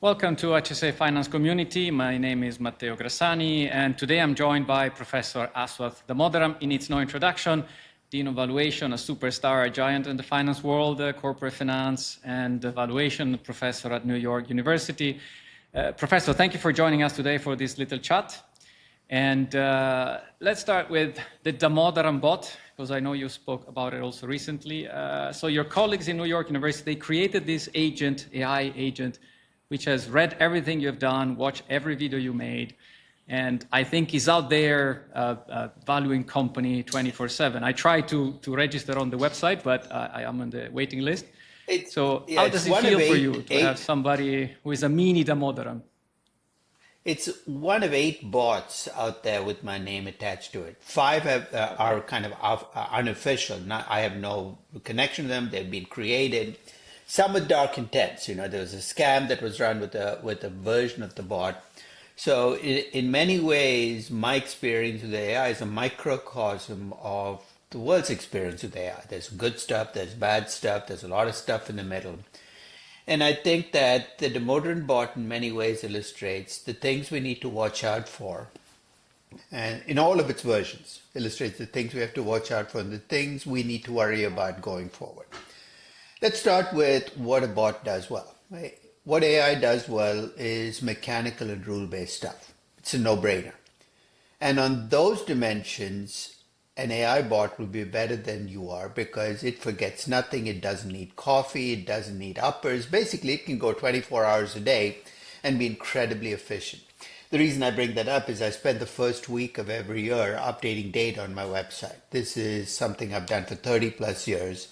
Welcome to HSA Finance Community. My name is Matteo Grassani, and today I'm joined by Professor Aswath Damodaran. He needs no introduction. Dean of Valuation, a superstar, a giant in the finance world, corporate finance and valuation professor at New York University. Professor, thank you for joining us today for this little chat. And let's start with the Damodaran Bot, because I know you spoke about it also recently. So your colleagues in New York University, they created this agent, AI agent, which has read everything you've done, watched every video you made, and I think is out there valuing company 24/7. I tried to register on the website, but I am on the waiting list. How does it feel for you to have somebody who is a mini Damodaran? It's one of 8 bots out there with my name attached to it. 5 are kind of unofficial. I have no connection to them. They've been created. Some with dark intents. You know, there was a scam that was run with a version of the bot. So in many ways, my experience with AI is a microcosm of the world's experience with AI. There's good stuff, there's bad stuff, there's a lot of stuff in the middle. And I think that the Damodaran bot in many ways illustrates the things we need to watch out for. And in all of its versions, illustrates the things we have to watch out for and the things we need to worry about going forward. Let's start with what a bot does well. Right? What AI does well is mechanical and rule-based stuff. It's a no-brainer. And on those dimensions, an AI bot will be better than you are because it forgets nothing. It doesn't need coffee. It doesn't need uppers. Basically, it can go 24 hours a day and be incredibly efficient. The reason I bring that up is I spend the first week of every year updating data on my website. This is something I've done for 30 plus years.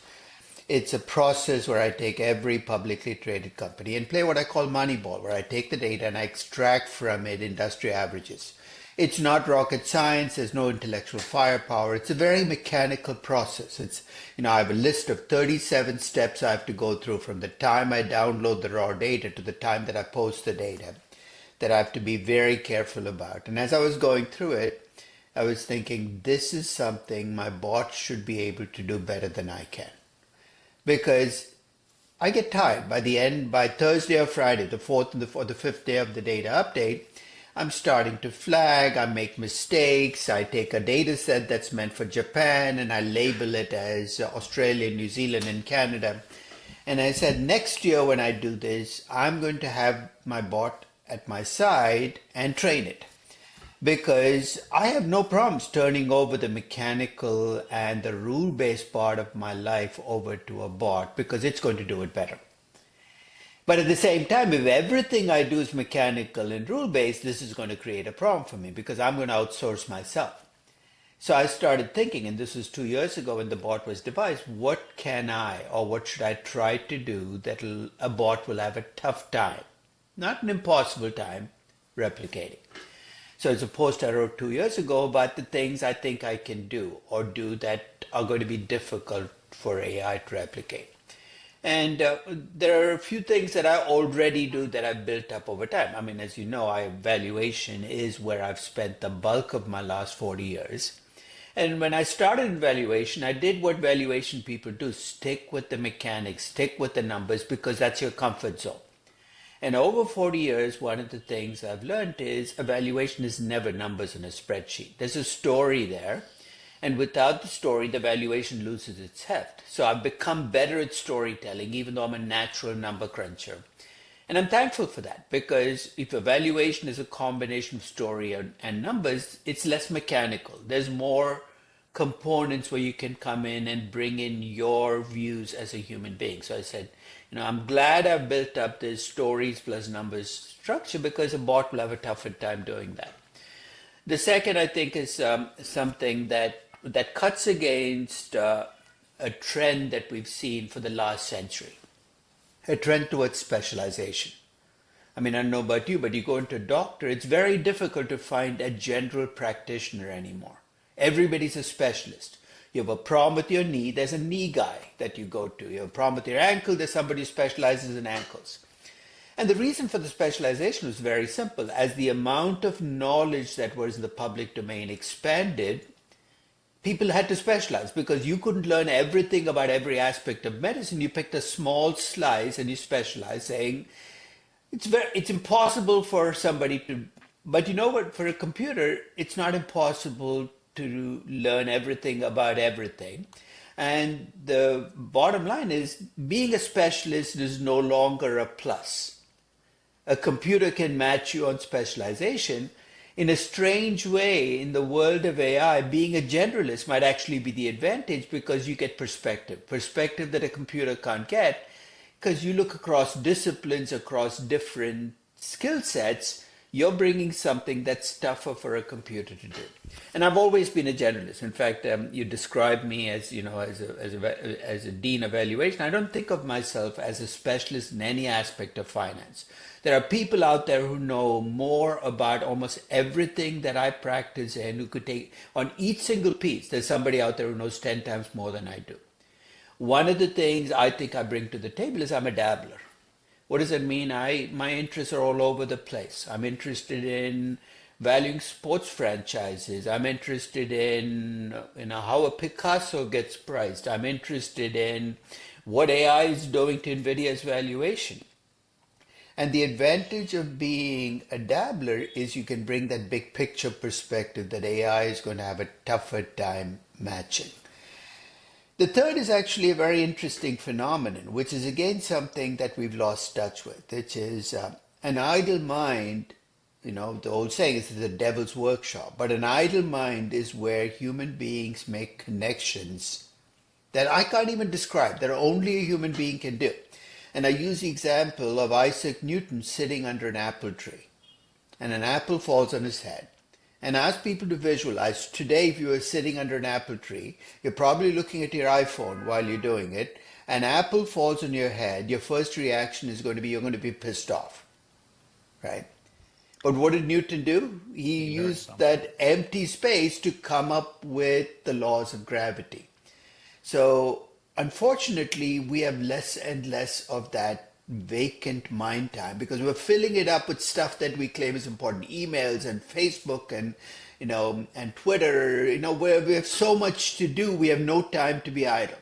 It's a process where I take every publicly traded company and play what I call Moneyball, where I take the data and I extract from it industry averages. It's not rocket science. There's no intellectual firepower. It's a very mechanical process. I have a list of 37 steps I have to go through from the time I download the raw data to the time that I post the data that I have to be very careful about. And as I was going through it, I was thinking, this is something my bot should be able to do better than I can. Because I get tired. By Thursday or Friday, the 4th or the 5th day of the data update, I'm starting to flag, I make mistakes, I take a data set that's meant for Japan and I label it as Australia, New Zealand, and Canada. And I said, next year when I do this, I'm going to have my bot at my side and train it. Because I have no problems turning over the mechanical and the rule-based part of my life over to a bot because it's going to do it better. But at the same time, if everything I do is mechanical and rule-based, this is going to create a problem for me because I'm going to outsource myself. So I started thinking, and this was 2 years ago when the bot was devised, what can I or what should I try to do that a bot will have a tough time, not an impossible time, replicating. So it's a post I wrote 2 years ago about the things I think I can do or do that are going to be difficult for AI to replicate. And there are a few things that I already do that I've built up over time. I mean, as you know, valuation is where I've spent the bulk of my last 40 years. And when I started in valuation, I did what valuation people do, stick with the mechanics, stick with the numbers, because that's your comfort zone. And over 40 years, one of the things I've learned is evaluation is never numbers in a spreadsheet. There's a story there. And without the story, the valuation loses its heft. So I've become better at storytelling, even though I'm a natural number cruncher. And I'm thankful for that, because if evaluation is a combination of story and numbers, it's less mechanical. There's more components where you can come in and bring in your views as a human being. So I said, I'm glad I've built up this stories plus numbers structure because a bot will have a tougher time doing that. The second, I think, is something that cuts against a trend that we've seen for the last century, a trend towards specialization. I mean, I don't know about you, but you go into a doctor, it's very difficult to find a general practitioner anymore. Everybody's a specialist. You have a problem with your knee, there's a knee guy that you go to. You have a problem with your ankle, there's somebody who specializes in ankles. And the reason for the specialization was very simple. As the amount of knowledge that was in the public domain expanded, people had to specialize because you couldn't learn everything about every aspect of medicine. You picked a small slice and you specialized, saying, it's impossible for somebody to, but you know what? For a computer, it's not impossible to learn everything about everything. And the bottom line is being a specialist is no longer a plus. A computer can match you on specialization. In a strange way, in the world of AI, being a generalist might actually be the advantage because you get perspective that a computer can't get, because you look across disciplines, across different skill sets. You're bringing something that's tougher for a computer to do. And I've always been a generalist. In fact, you describe me as, as a dean of valuation. I don't think of myself as a specialist in any aspect of finance. There are people out there who know more about almost everything that I practice and who could take on each single piece. There's somebody out there who knows 10 times more than I do. One of the things I think I bring to the table is I'm a dabbler. What does that mean? My interests are all over the place. I'm interested in valuing sports franchises. I'm interested in how a Picasso gets priced. I'm interested in what AI is doing to NVIDIA's valuation. And the advantage of being a dabbler is you can bring that big picture perspective that AI is going to have a tougher time matching. The third is actually a very interesting phenomenon, which is again something that we've lost touch with, which is an idle mind. The old saying is the devil's workshop, but an idle mind is where human beings make connections that I can't even describe, that only a human being can do. And I use the example of Isaac Newton sitting under an apple tree, and an apple falls on his head. And ask people to visualize today, if you were sitting under an apple tree, you're probably looking at your iPhone while you're doing it. An apple falls on your head. Your first reaction is going to be, you're going to be pissed off, right? But what did Newton do? He used that empty space to come up with the laws of gravity. So unfortunately, we have less and less of that vacant mind time because we're filling it up with stuff that we claim is important, emails and Facebook and and Twitter, where we have so much to do, we have no time to be idle.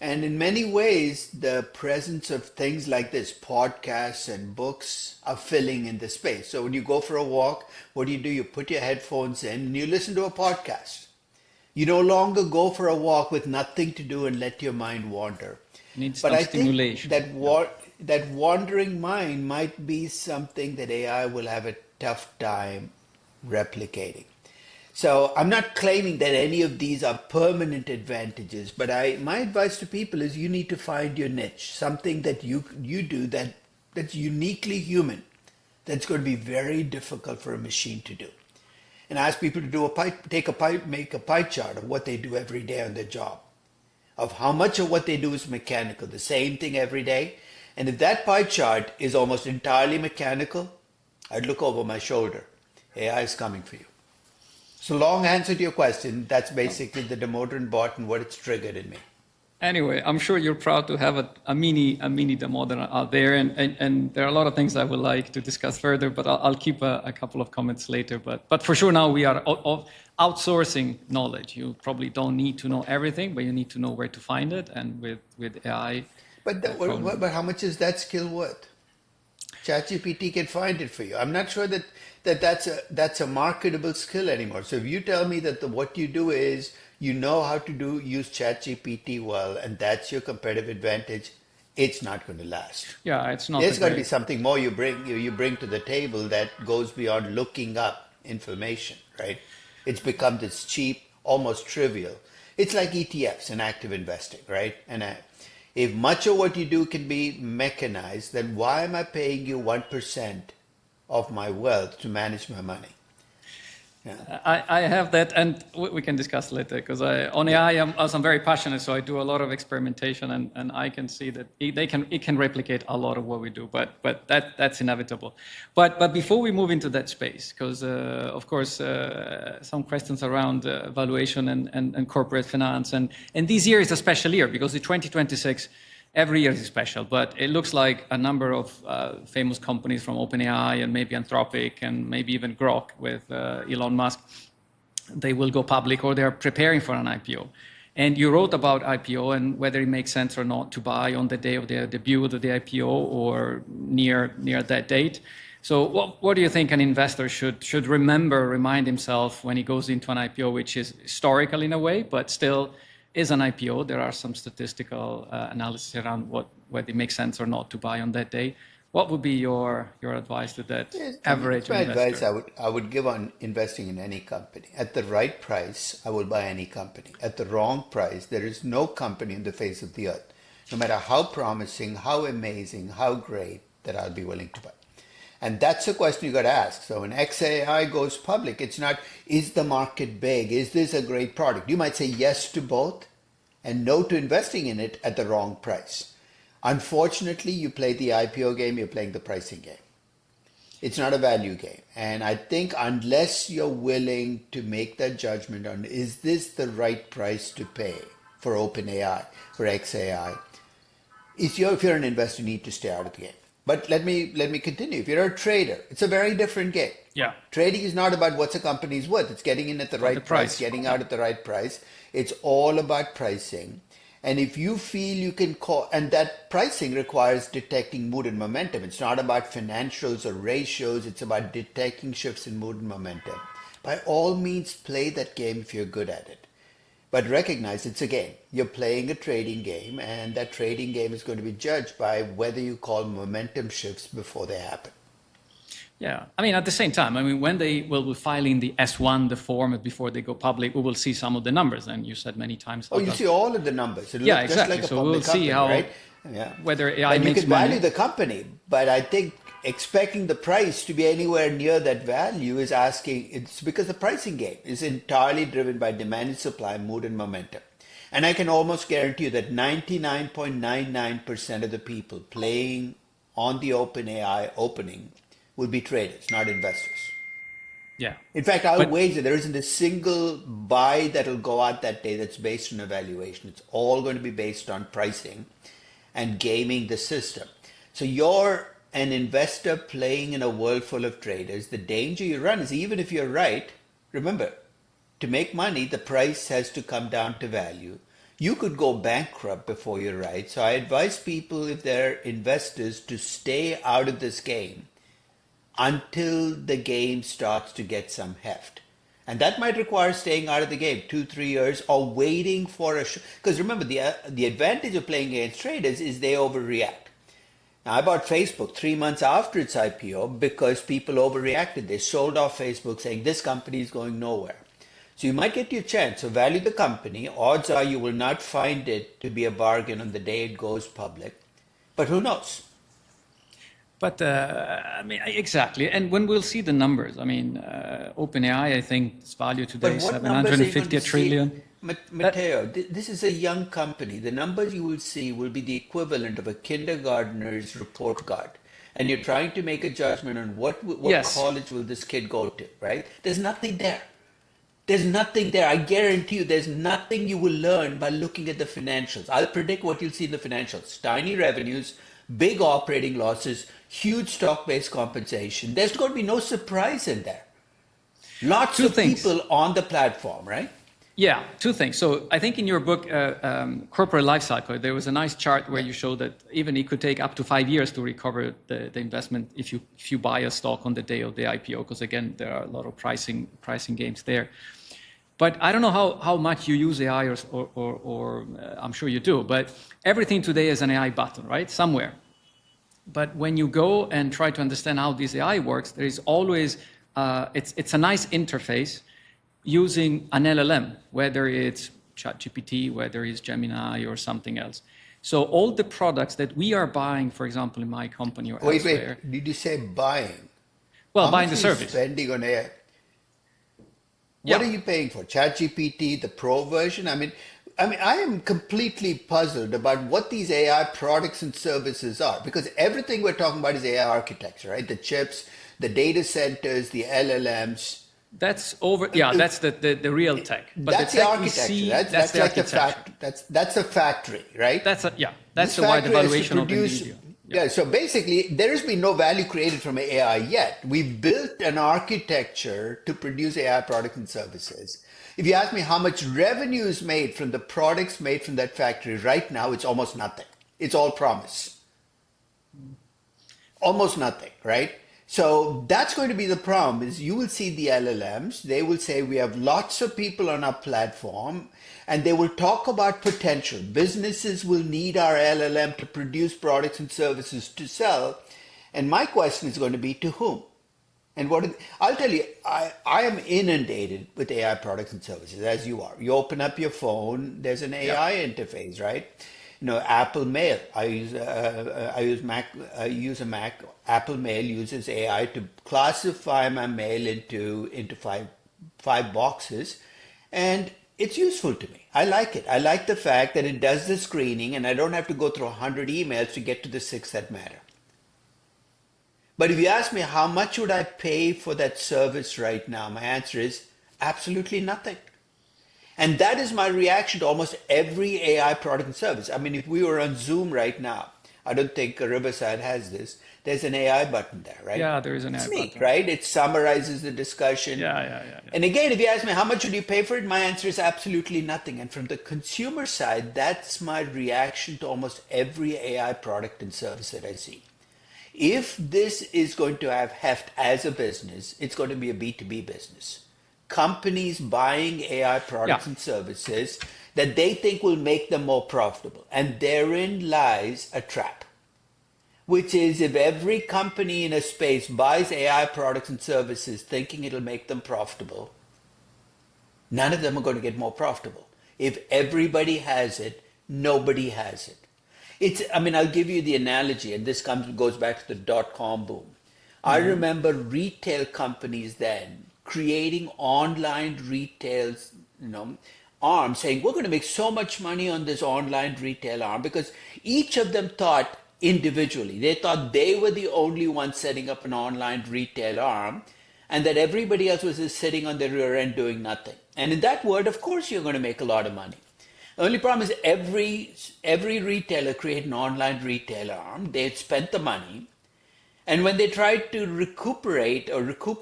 And in many ways, the presence of things like this, podcasts and books, are filling in the space. So when you go for a walk, what do? You put your headphones in and you listen to a podcast. You no longer go for a walk with nothing to do and let your mind wander. Needs but some I stimulation. think that wandering mind might be something that AI will have a tough time replicating. So I'm not claiming that any of these are permanent advantages, but my advice to people is you need to find your niche, something that you do that's uniquely human, that's going to be very difficult for a machine to do. And ask people to make a pie chart of what they do every day on their job, of how much of what they do is mechanical, the same thing every day. And if that pie chart is almost entirely mechanical, I'd look over my shoulder. AI is coming for you. So long answer to your question, that's basically the Damodaran Bot and what it's triggered in me. Anyway, I'm sure you're proud to have a mini Damodaran out there, and there are a lot of things I would like to discuss further, but I'll keep a couple of comments later. But for sure now we are outsourcing knowledge. You probably don't need to know everything, but you need to know where to find it, and with AI. But how much is that skill worth? ChatGPT can find it for you. I'm not sure that's a marketable skill anymore. So if you tell me that what you do is you know how to use ChatGPT well, and that's your competitive advantage, it's not going to last. Yeah, it's not. There's got to be something more you bring to the table that goes beyond looking up information, right? It's become this cheap, almost trivial. It's like ETFs and active investing, right? And if much of what you do can be mechanized, then why am I paying you 1% of my wealth to manage my money? Yeah. I have that, and we can discuss later, because on AI, I'm very passionate, so I do a lot of experimentation, and I can see that it can replicate a lot of what we do, but that's inevitable. But before we move into that space, because of course some questions around valuation and corporate finance, and this year is a special year because the 2026. Every year is special, but it looks like a number of famous companies from OpenAI and maybe Anthropic and maybe even Grok with Elon Musk, they will go public or they're preparing for an IPO. And you wrote about IPO and whether it makes sense or not to buy on the day of the debut of the IPO or near that date. So what do you think an investor should remind himself when he goes into an IPO, which is historical in a way, but still is an IPO? There are some statistical analysis around whether it makes sense or not to buy on that day. What would be your advice to that average my investor? advice I would give on investing in any company. At the right price, I will buy any company. At the wrong price, there is no company on the face of the earth, no matter how promising, how amazing, how great, that I'll be willing to buy. And that's a question you got to ask. So when XAI goes public, it's not, is the market big? Is this a great product? You might say yes to both and no to investing in it at the wrong price. Unfortunately, you play the IPO game, you're playing the pricing game. It's not a value game. And I think unless you're willing to make that judgment on, is this the right price to pay for OpenAI, for XAI, if you're an investor, you need to stay out of the game. But let me continue. If you're a trader, it's a very different game. Yeah. Trading is not about what's a company's worth. It's getting in at the right price, getting out at the right price. It's all about pricing. And if you feel you can call, and that pricing requires detecting mood and momentum. It's not about financials or ratios. It's about detecting shifts in mood and momentum. By all means, play that game if you're good at it. But recognize it's a game. You're playing a trading game, and that trading game is going to be judged by whether you call momentum shifts before they happen. Yeah, I mean, at the same time, I mean, when they will be filing the S1, the form before they go public, we will see some of the numbers. And you said many times. Oh, you see all of the numbers. It'll yeah, look exactly. just like a So public we'll see company, how right? Yeah. whether AI and makes you can money. value the company, but I think expecting the price to be anywhere near that value is asking. It's because the pricing game is entirely driven by demand and supply, mood and momentum. And I can almost guarantee you that 99.99% of the people playing on the OpenAI opening will be traders, not investors. Yeah. In fact, I'll wager there isn't a single buy that'll go out that day that's based on evaluation. It's all going to be based on pricing and gaming the system. So you're an investor playing in a world full of traders. The danger you run is, even if you're right, remember, to make money, the price has to come down to value. You could go bankrupt before you're right. So I advise people, if they're investors, to stay out of this game until the game starts to get some heft. And that might require staying out of the game 2-3 years, or waiting for because remember, the advantage of playing against traders is they overreact. Now, I bought Facebook 3 months after its IPO because people overreacted. They sold off Facebook saying this company is going nowhere. So you might get your chance. So value the company. Odds are you will not find it to be a bargain on the day it goes public. But who knows? But I mean, exactly. And when we'll see the numbers, I mean, OpenAI, I think its value today is 750 trillion. Matteo, this is a young company. The numbers you will see will be the equivalent of a kindergartner's report card. And you're trying to make a judgment on what yes. college will this kid go to, right? There's nothing there. There's nothing there. I guarantee you there's nothing you will learn by looking at the financials. I'll predict what you'll see in the financials. Tiny revenues, big operating losses, huge stock-based compensation. There's going to be no surprise in there. Lots of people on the platform, right? Yeah, two things. So I think in your book, Corporate Lifecycle, there was a nice chart where you showed that even it could take up to 5 years to recover the investment if you buy a stock on the day of the IPO, because again, there are a lot of pricing games there. But I don't know how much you use AI, or I'm sure you do, but everything today is an AI button, right? Somewhere. But when you go and try to understand how this AI works, there is always, it's a nice interface using an LLM, whether it's ChatGPT, whether it's Gemini or something else. So all the products that we are buying, for example, in my company or elsewhere. Wait, did you say buying? Well, buying the service. Spending on AI. What are you paying for? ChatGPT, the Pro version? I mean, I am completely puzzled about what these AI products and services are, because everything we're talking about is AI architecture, right? The chips, the data centers, the LLMs. That's the real tech. But that's the architecture. That's like the factory. That's a factory, right? That's the wide evaluation of NVIDIA. Yeah, so basically, there has been no value created from AI yet. We've built an architecture to produce AI products and services. If you ask me how much revenue is made from the products made from that factory right now, it's almost nothing. It's all promise. Almost nothing, right? So that's going to be the problem is you will see the LLMs, they will say we have lots of people on our platform and they will talk about potential. Businesses will need our LLM to produce products and services to sell. And my question is going to be to whom? And I'll tell you, I am inundated with AI products and services as you are. You open up your phone, there's an AI interface, right? Apple Mail. I use Mac. I use a Mac. Apple Mail uses AI to classify my mail into five boxes, and it's useful to me. I like it. I like the fact that it does the screening, and I don't have to go through 100 emails to get to the six that matter. But if you ask me how much would I pay for that service right now, my answer is absolutely nothing. And that is my reaction to almost every AI product and service. I mean, if we were on Zoom right now, I don't think Riverside has this. There's an AI button there, right? Yeah, there is an AI It's neat, button. right? It summarizes the discussion. Yeah. And again, if you ask me how much would you pay for it, my answer is absolutely nothing. And from the consumer side, that's my reaction to almost every AI product and service that I see. If this is going to have heft as a business, it's going to be a B2B business. Companies buying AI products and services that they think will make them more profitable. And therein lies a trap, which is if every company in a space buys AI products and services thinking it'll make them profitable, none of them are going to get more profitable. If everybody has it, nobody has it. I'll give you the analogy, and this goes back to the dot-com boom. I remember retail companies then creating online retail, arm, saying we're going to make so much money on this online retail arm because each of them thought individually. They thought they were the only ones setting up an online retail arm and that everybody else was just sitting on the rear end doing nothing. And in that world, of course, you're going to make a lot of money. The only problem is every retailer created an online retail arm. They had spent the money. And when they tried to recoup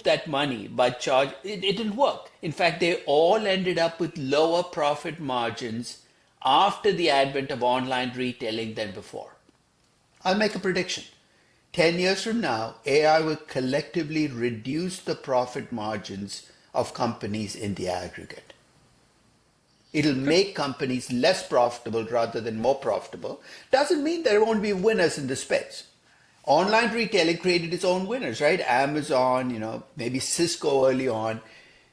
that money by charge, it didn't work. In fact, they all ended up with lower profit margins after the advent of online retailing than before. I'll make a prediction. 10 years from now, AI will collectively reduce the profit margins of companies in the aggregate. It'll make companies less profitable rather than more profitable. Doesn't mean there won't be winners in the space. Online retailing created its own winners, right? Amazon, maybe Cisco early on.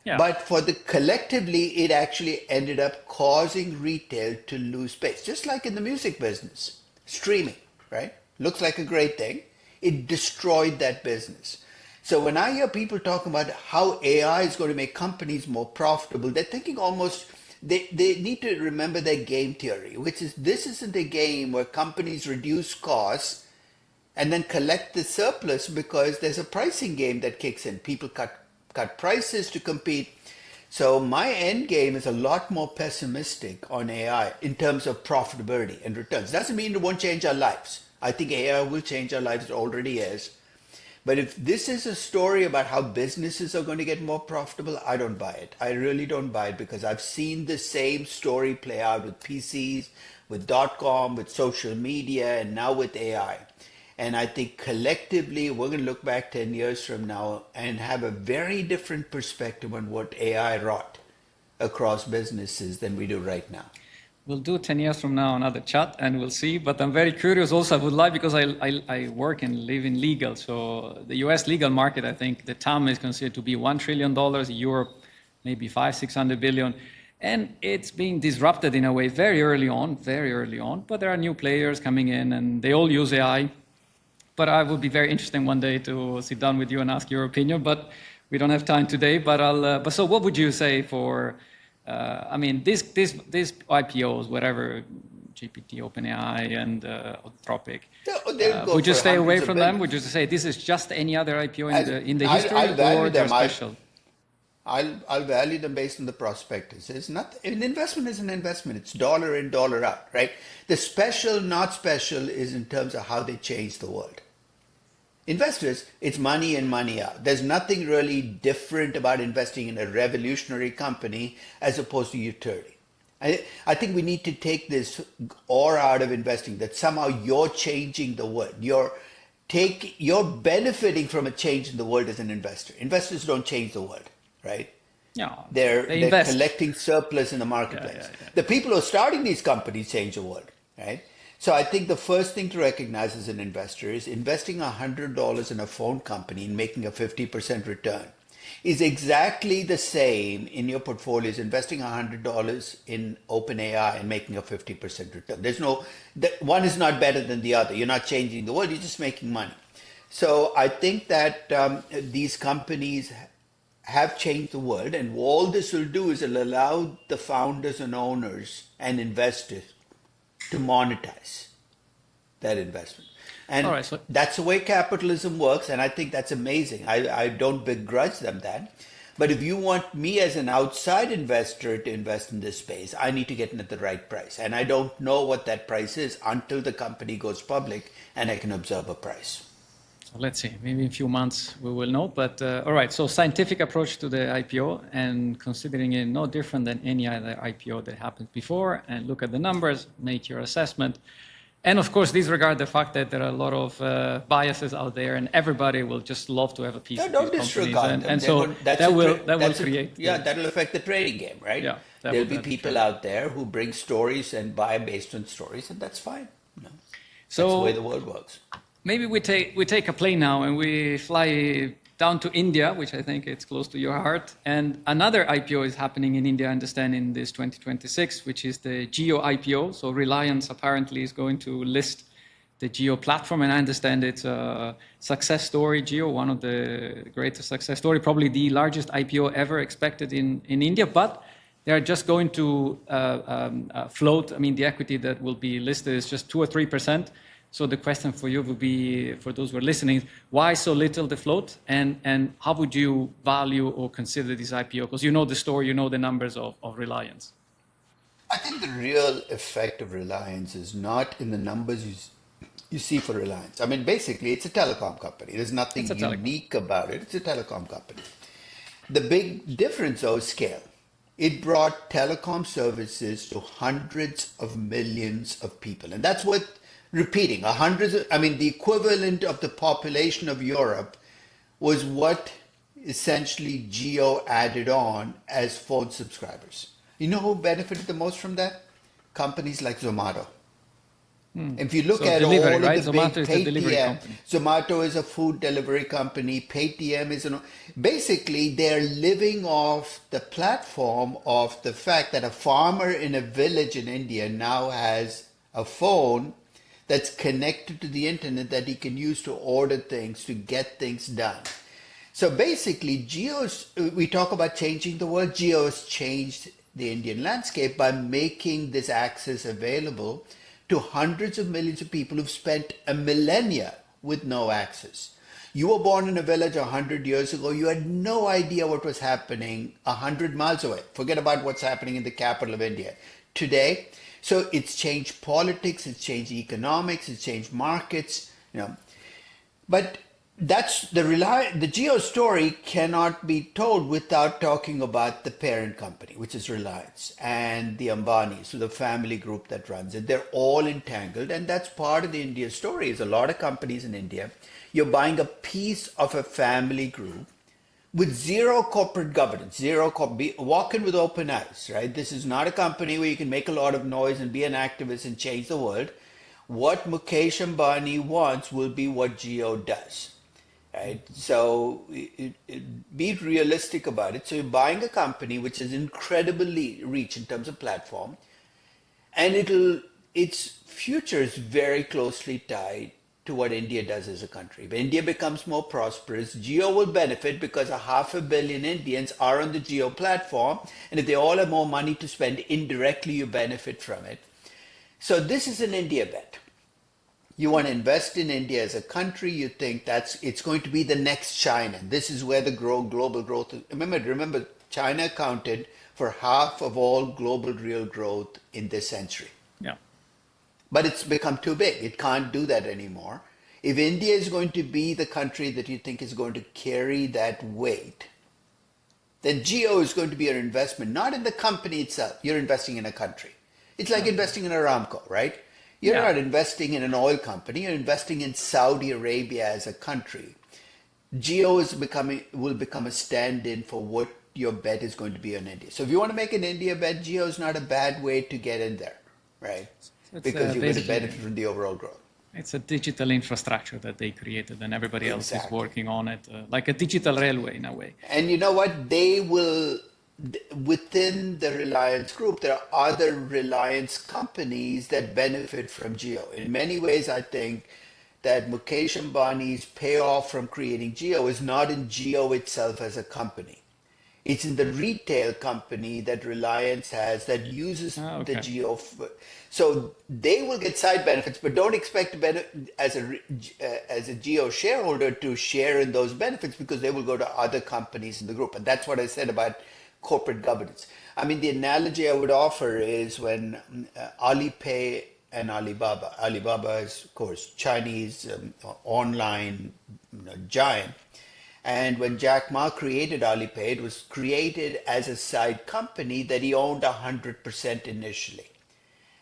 Yeah. But collectively, it actually ended up causing retail to lose space. Just like in the music business, streaming, right? Looks like a great thing. It destroyed that business. So when I hear people talking about how AI is going to make companies more profitable, they're thinking almost, they need to remember their game theory, which is this isn't a game where companies reduce costs and then collect the surplus because there's a pricing game that kicks in. People cut prices to compete. So my end game is a lot more pessimistic on AI in terms of profitability and returns. Doesn't mean it won't change our lives. I think AI will change our lives. It already is. But if this is a story about how businesses are going to get more profitable, I don't buy it. I really don't buy it because I've seen the same story play out with PCs, with .com, with social media, and now with AI. And I think collectively, we're going to look back 10 years from now and have a very different perspective on what AI wrought across businesses than we do right now. We'll do 10 years from now another chat and we'll see. But I'm very curious also, I would like, because I work and live in legal. So the US legal market, I think the TAM is considered to be $1 trillion, Europe maybe 500-600 billion. And it's being disrupted in a way very early on. But there are new players coming in and they all use AI. But I would be very interested one day to sit down with you and ask your opinion. But we don't have time today. But so what would you say for... these IPOs, whatever, GPT, OpenAI, and Anthropic, would you stay away from them? Would you say this is just any other IPO in the history, or they're special? I'll value them based on the prospectus. It's not an investment is an investment. It's dollar in, dollar out, right? The special, not special, is in terms of how they change the world. Investors, it's money in, money out. There's nothing really different about investing in a revolutionary company as opposed to utility. I think we need to take this aura out of investing that somehow you're changing the world. You're benefiting from a change in the world as an investor. Investors don't change the world, right? Yeah, They're they invest. collecting surplus in the Yeah, marketplace. yeah, yeah. The people who are starting these companies change the world, right? So I think the first thing to recognize as an investor is investing $100 in a phone company and making a 50% return is exactly the same in your portfolio as investing $100 in OpenAI and making a 50% return. One is not better than the other. You're not changing the world, you're just making money. So I think that these companies have changed the world, and all this will do is it'll allow the founders and owners and investors to monetize that investment. And All right, so that's the way capitalism works, and I think that's amazing. I don't begrudge them that. But if you want me as an outside investor to invest in this space, I need to get in at the right price. And I don't know what that price is until the company goes public and I can observe a price. So let's see, maybe in a few months we will know. But all right, so scientific approach to the IPO and considering it no different than any other IPO that happened before, and look at the numbers, make your assessment. And of course, disregard the fact that there are a lot of biases out there, and everybody will just love to have a piece No, of don't these companies. disregard them. And so that will create. That'll affect the trading game, right? Yeah, There'll be people out there who bring stories and buy based on stories, and that's fine. That's the way the world works. Maybe we take a plane now and we fly down to India, which I think it's close to your heart. And another IPO is happening in India, I understand, in this 2026, which is the Jio IPO. So Reliance apparently is going to list the Jio platform, and I understand it's a success story, Jio, one of the greatest success story, probably the largest IPO ever expected in India. But they are just going to float. I mean, the equity that will be listed is just 2 or 3%. So the question for you would be, for those who are listening, why so little the float, and how would you value or consider this IPO? Because you know the story, you know the numbers of Reliance. I think the real effect of Reliance is not in the numbers you see for Reliance. I mean, basically, it's a telecom company. There's nothing unique about it. It's a telecom company. The big difference, though, is scale. It brought telecom services to hundreds of millions of people. And that's what repeating, the equivalent of the population of Europe was what essentially Jio added on as phone subscribers. You know who benefited the most from that? Companies like Zomato. If you look at delivery, all right? of the Zomato big is a delivery company. Zomato is a food delivery company. Paytm is basically they're living off the platform of the fact that a farmer in a village in India now has a phone that's connected to the internet that he can use to order things, to get things done. So basically, we talk about changing the world. Jio has changed the Indian landscape by making this access available to hundreds of millions of people who've spent a millennia with no access. You were born in a village 100 years ago. You had no idea what was happening 100 miles away. Forget about what's happening in the capital of India. Today, so it's changed politics, it's changed economics, it's changed markets, But that's the Jio story cannot be told without talking about the parent company, which is Reliance, and the Ambanis, so the family group that runs it. They're all entangled, and that's part of the India story. Is a lot of companies in India, you're buying a piece of a family group with zero corporate governance, walk in with open eyes, right? This is not a company where you can make a lot of noise and be an activist and change the world. What Mukesh Ambani wants will be what Jio does, right? So be realistic about it. So you're buying a company which has incredible reach in terms of platform, and its future is very closely tied to what India does as a country. If India becomes more prosperous, Jio will benefit because 500 million Indians are on the Jio platform. And if they all have more money to spend, indirectly you benefit from it. So this is an India bet. You want to invest in India as a country. You think it's going to be the next China. This is where the global growth is. Remember, China accounted for half of all global real growth in this century. Yeah. But it's become too big. It can't do that anymore. If India is going to be the country that you think is going to carry that weight, then geo is going to be your investment, not in the company itself. You're investing in a country. It's like investing in Aramco, right? You're Yeah. not investing in an oil company. You're investing in Saudi Arabia as a country. Geo will become a stand-in for what your bet is going to be on India. So if you want to make an India bet, geo is not a bad way to get in there, right? It's Because you're going to basically benefit from the overall growth. it's a digital infrastructure that they created, and everybody else is Exactly. working on it, like a digital railway in a way. And you know what? They will, within the Reliance group, there are other Reliance companies that benefit from Geo. In many ways, I think that Mukesh Ambani's payoff from creating Geo is not in Geo itself as a company. It's in the retail company that Reliance has that uses Ah, the okay. Geo. So they will get side benefits, but don't expect to benefit as a Geo shareholder to share in those benefits because they will go to other companies in the group. And that's what I said about corporate governance. I mean, the analogy I would offer is when Alipay and Alibaba. Alibaba is, of course, Chinese online giant. And when Jack Ma created Alipay, it was created as a side company that he owned 100% initially.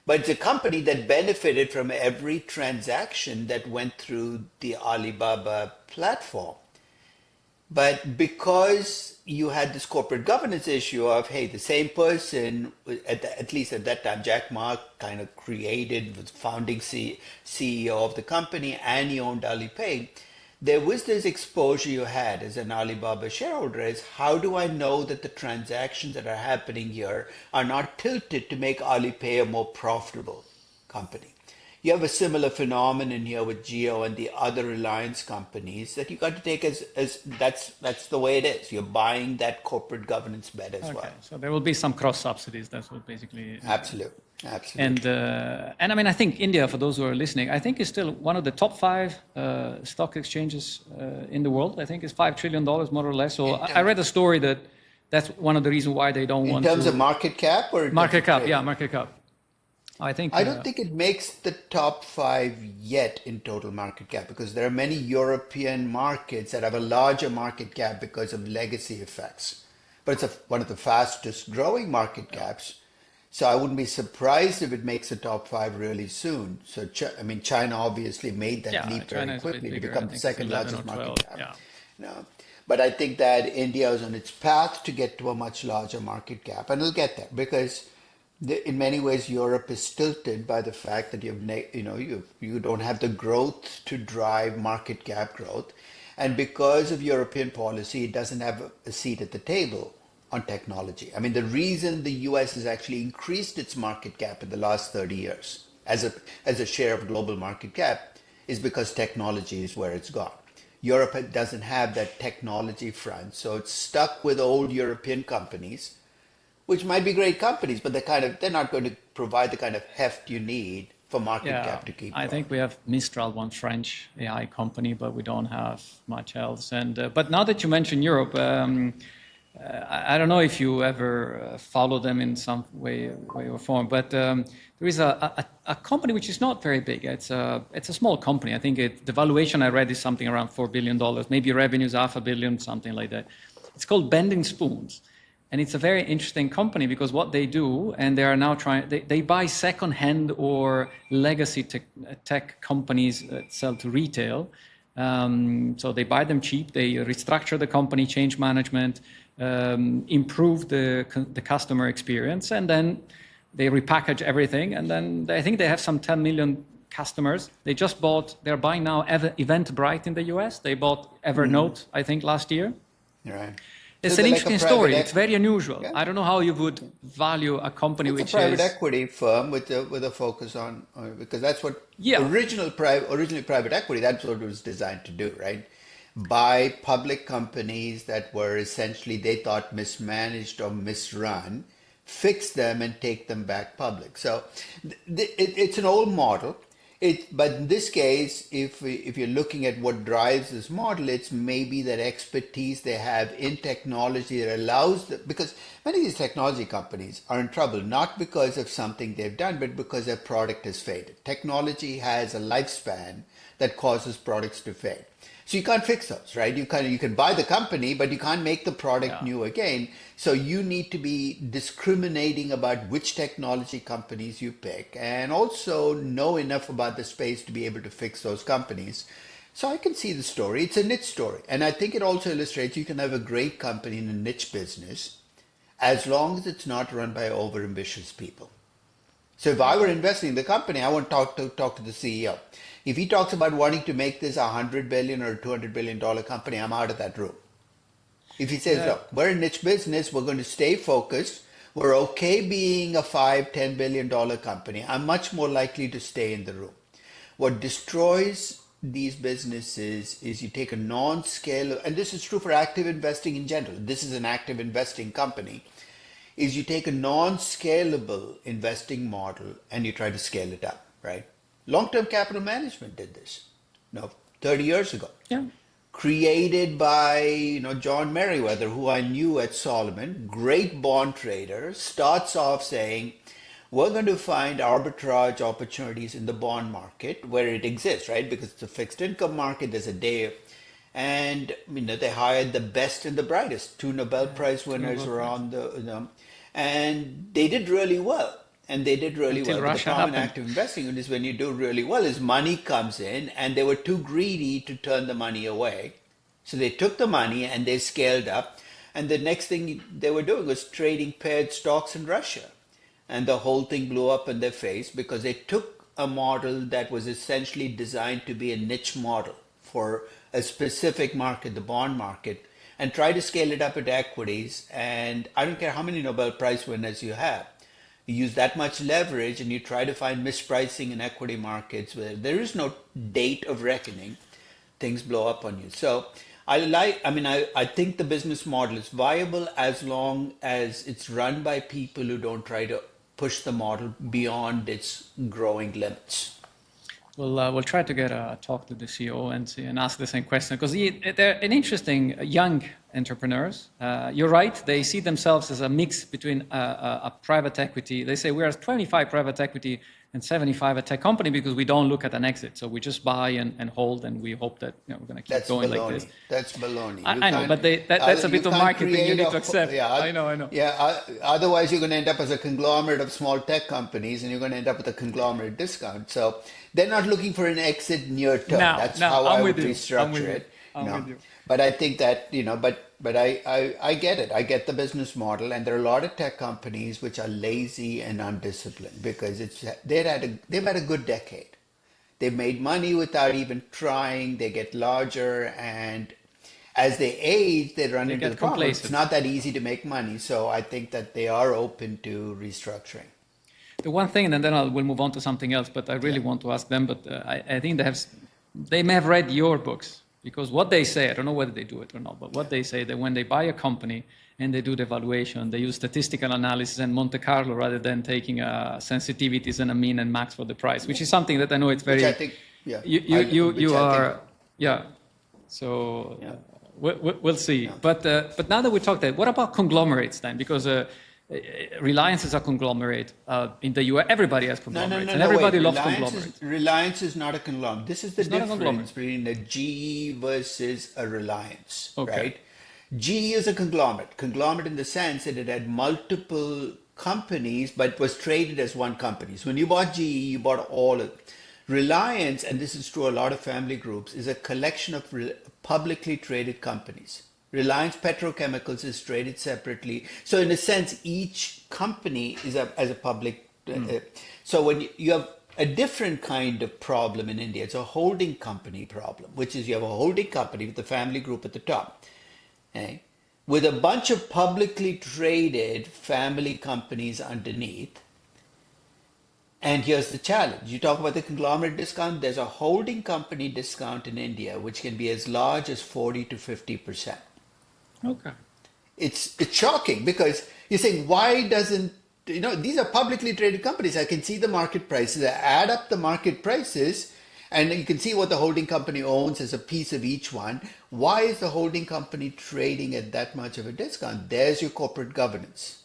But it's a company that benefited from every transaction that went through the Alibaba platform. But because you had this corporate governance issue of, hey, the same person, at least at that time, Jack Ma kind of created, was founding CEO of the company, and he owned Alipay. There was this exposure you had as an Alibaba shareholder is how do I know that the transactions that are happening here are not tilted to make Alipay a more profitable company? You have a similar phenomenon here with Geo and the other Reliance companies that you got to take as that's the way it is. You're buying that corporate governance bet as Okay, well. so there will be some cross subsidies. That's what basically. Absolutely. Absolutely. And I mean, I think India, for those who are listening, I think is still one of the top five stock exchanges in the world. I think it's $5 trillion more or less. So I read a story that that's one of the reasons why they don't want in terms to. of market cap or in Market terms of cap, trading? yeah, market cap. I think. I don't think it makes the top five yet in total market cap because there are many European markets that have a larger market cap because of legacy effects. But it's one of the fastest growing market caps. So I wouldn't be surprised if it makes the top five really soon. So I mean, China obviously made that Yeah, leap China very is a bit quickly to bigger. I become the think it's second 11 largest or 12. market cap. Yeah. No. But I think that India is on its path to get to a much larger market cap, and it'll get there because in many ways Europe is tilted by the fact that you don't have the growth to drive market cap growth, and because of European policy, it doesn't have a seat at the table on technology. I mean, the reason the US has actually increased its market cap in the last 30 years as a share of global market cap is because technology is where it's gone. Europe doesn't have that technology front, so it's stuck with old European companies, which might be great companies, but they're not going to provide the kind of heft you need for market Yeah, cap to keep I growing. think we have Mistral, one French AI company, but we don't have much else. And but now that you mention Europe, I don't know if you ever follow them in some way or form, but there is a company which is not very big. It's a small company. I think the valuation I read is something around $4 billion, maybe revenues $500 million, something like that. It's called Bendingspoons. And it's a very interesting company because what they do, and they are now they buy second-hand or legacy tech companies that sell to retail. So they buy them cheap, they restructure the company, change management, improve the customer experience, and then they repackage everything. And then I think they have some 10 million customers. They're buying now Eventbrite in the US. They bought Evernote, I think, last year. Right. It's So an they're like a interesting private story. It's very unusual. Yeah. I don't know how you would value a company It's which a private is equity firm with a focus on because that's what Yeah. originally private equity, that's what it was designed to do, right? Buy public companies that were essentially they thought mismanaged or misrun, fix them and take them back public. So it's an old model. But in this case, if you're looking at what drives this model, it's maybe that expertise they have in technology that allows them, because many of these technology companies are in trouble, not because of something they've done, but because their product has faded. Technology has a lifespan that causes products to fade. So you can't fix those, right? You can buy the company, but you can't make the product Yeah. new again. So you need to be discriminating about which technology companies you pick and also know enough about the space to be able to fix those companies. So I can see the story. It's a niche story. And I think it also illustrates you can have a great company in a niche business as long as it's not run by overambitious people. So if I were investing in the company, I want talk to the CEO. If he talks about wanting to make this $100 billion or $200 billion company, I'm out of that room. If he says, Yeah. look, we're a niche business, we're going to stay focused, we're okay being a $5-10 billion company, I'm much more likely to stay in the room. What destroys these businesses is you take a non-scale, and this is true for active investing in general. This is an active investing company. Is you take a non-scalable investing model and you try to scale it up, right? Long-term capital management did this, 30 years ago. Yeah. Created by, John Merriweather, who I knew at Solomon, great bond trader, starts off saying, we're going to find arbitrage opportunities in the bond market where it exists, right? Because it's a fixed income market, there's a day. And, they hired the best and the brightest. Two Nobel Prize Two winners Nobel were Prize. on and they did really well. And they did really Until well. But the Russia problem in happened. active investing is when you do really well is money comes in and they were too greedy to turn the money away. So they took the money and they scaled up. And the next thing they were doing was trading paired stocks in Russia. And the whole thing blew up in their face because they took a model that was essentially designed to be a niche model for a specific market, the bond market, and try to scale it up into equities. And I don't care how many Nobel Prize winners you have. You use that much leverage and you try to find mispricing in equity markets where there is no date of reckoning, things blow up on you. So I think the business model is viable as long as it's run by people who don't try to push the model beyond its growing limits. We'll try to get a talk to the CEO and see and ask the same question because they're an interesting young entrepreneurs. You're right; they see themselves as a mix between a private equity. They say we are 25 private equity and 75 a tech company because we don't look at an exit. So we just buy and hold, and we hope that we're going to keep That's going baloney. like this. That's baloney. I know, but that's a bit of marketing you need to accept. Yeah, I know. Yeah, otherwise you're going to end up as a conglomerate of small tech companies, and you're going to end up with a conglomerate discount. So they're not looking for an exit near term. That's how I would restructure it. I'm with you. But I think that but I get it. I get the business model, and there are a lot of tech companies which are lazy and undisciplined because they've had a good decade. They've made money without even trying. They get larger, and as they age, they run into the problem. It's not that easy to make money. So I think that they are open to restructuring. The one thing, and then we'll move on to something else, but I really want to ask them, but I think they may have read your books, because what they say, I don't know whether they do it or not, but what they say that when they buy a company and they do the valuation, they use statistical analysis and Monte Carlo rather than taking sensitivities and a mean and max for the price, which is something that I know it's very... Which I think, yeah. Yeah. So Yeah. We'll see. Yeah. But now that we talked that, what about conglomerates then? Because Reliance is a conglomerate. In the US, everybody has conglomerates, and everybody loves conglomerates. Reliance is not a conglomerate. This is the It's not a difference conglomerate. between a GE versus a Reliance, Okay. right? GE is a conglomerate. Conglomerate in the sense that it had multiple companies, but was traded as one company. So when you bought GE, you bought all of it. Reliance, and this is true a lot of family groups, is a collection of publicly traded companies. Reliance Petrochemicals is traded separately. So in a sense, each company is as a public. So when you have a different kind of problem in India, it's a holding company problem, which is you have a holding company with the family group at the top, okay, with a bunch of publicly traded family companies underneath. And here's the challenge. You talk about the conglomerate discount. There's a holding company discount in India, which can be as large as 40 to 50%. Okay. It's shocking because you're saying, why doesn't these are publicly traded companies. I can see the market prices. I add up the market prices, and you can see what the holding company owns as a piece of each one. Why is the holding company trading at that much of a discount? There's your corporate governance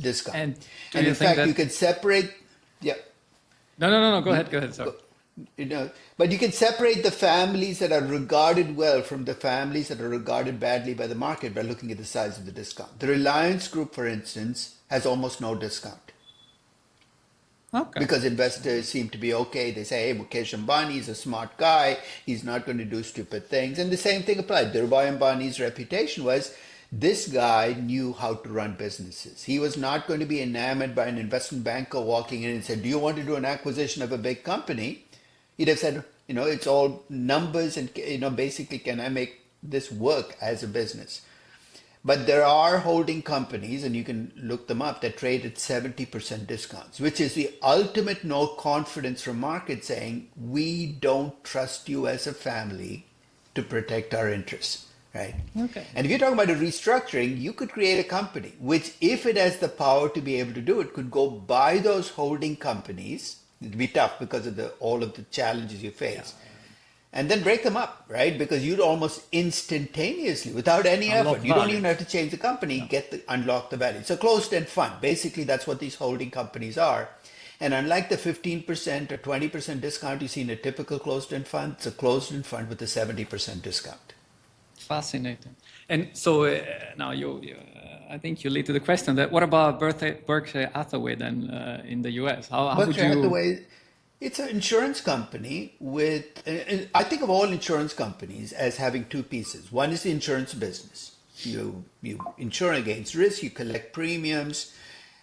discount. And do And you in think fact, you that? can separate, yeah, No. Go ahead. Go ahead. Sorry. go- but you can separate the families that are regarded well from the families that are regarded badly by the market by looking at the size of the discount. The Reliance Group, for instance, has almost no discount Okay. because investors seem to be okay. They say, hey, Mukesh Ambani is a smart guy. He's not going to do stupid things. And the same thing applied. Dhirubhai Ambani's reputation was this guy knew how to run businesses. He was not going to be enamored by an investment banker walking in and said, do you want to do an acquisition of a big company? He'd have said, it's all numbers and, basically, can I make this work as a business? But there are holding companies, and you can look them up, that trade at 70% discounts, which is the ultimate no confidence from market saying, we don't trust you as a family to protect our interests, right? Okay. And if you're talking about a restructuring, you could create a company, which if it has the power to be able to do it, could go buy those holding companies. It'd be tough because of all of the challenges you face and then break them up, right? Because you'd almost instantaneously, without any Unlock effort, you don't value. even have to change the company, unlock the value. It's a closed-end fund. Basically, that's what these holding companies are. And unlike the 15% or 20% discount you see in a typical closed-end fund, it's a closed-end fund with a 70% discount. Fascinating. And so now I think you lead to the question that what about Berkshire Hathaway then in the US? How would Berkshire you? Hathaway, it's an insurance company with, and I think of all insurance companies as having two pieces. One is the insurance business. You insure against risk, you collect premiums,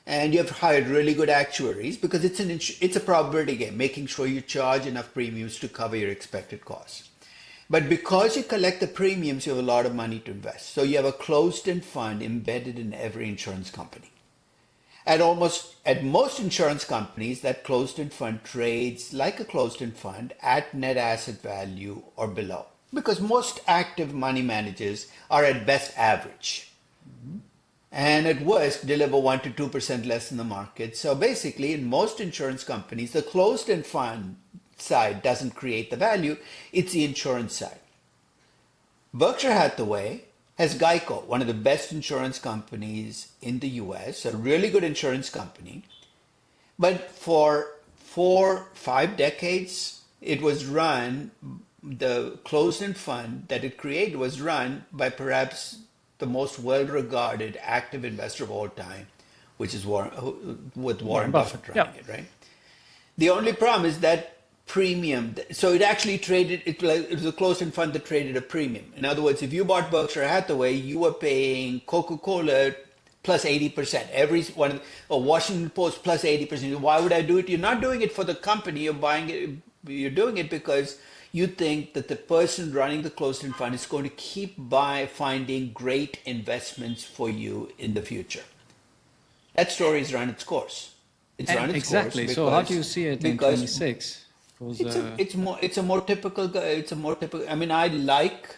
and you have hired really good actuaries because it's a probability game, making sure you charge enough premiums to cover your expected costs. But because you collect the premiums, you have a lot of money to invest. So you have a closed-end fund embedded in every insurance company. At most insurance companies, that closed-end fund trades like a closed-end fund at net asset value or below, because most active money managers are at best average, and at worst deliver 1 to 2% less than the market. So basically, in most insurance companies, the closed-end fund side doesn't create the value; it's the insurance side. Berkshire Hathaway has Geico, one of the best insurance companies in the US, a really good insurance company. But for 5 decades, it was run, the closed-end fund that it created was run by perhaps the most well-regarded active investor of all time, which is Warren Buffett running it, right? The only problem is that premium. So it actually traded, it was a closed-end fund that traded a premium. In other words, if you bought Berkshire Hathaway, you were paying Coca-Cola plus 80%. Every one, or Washington Post plus 80%. Why would I do it? You're not doing it for the company. You're buying it. You're doing it because you think that the person running the closed-end fund is going to keep finding great investments for you in the future. That story has run its course. It's run its exactly. course. So how do you see it in 26? It's a more typical. I mean, I like,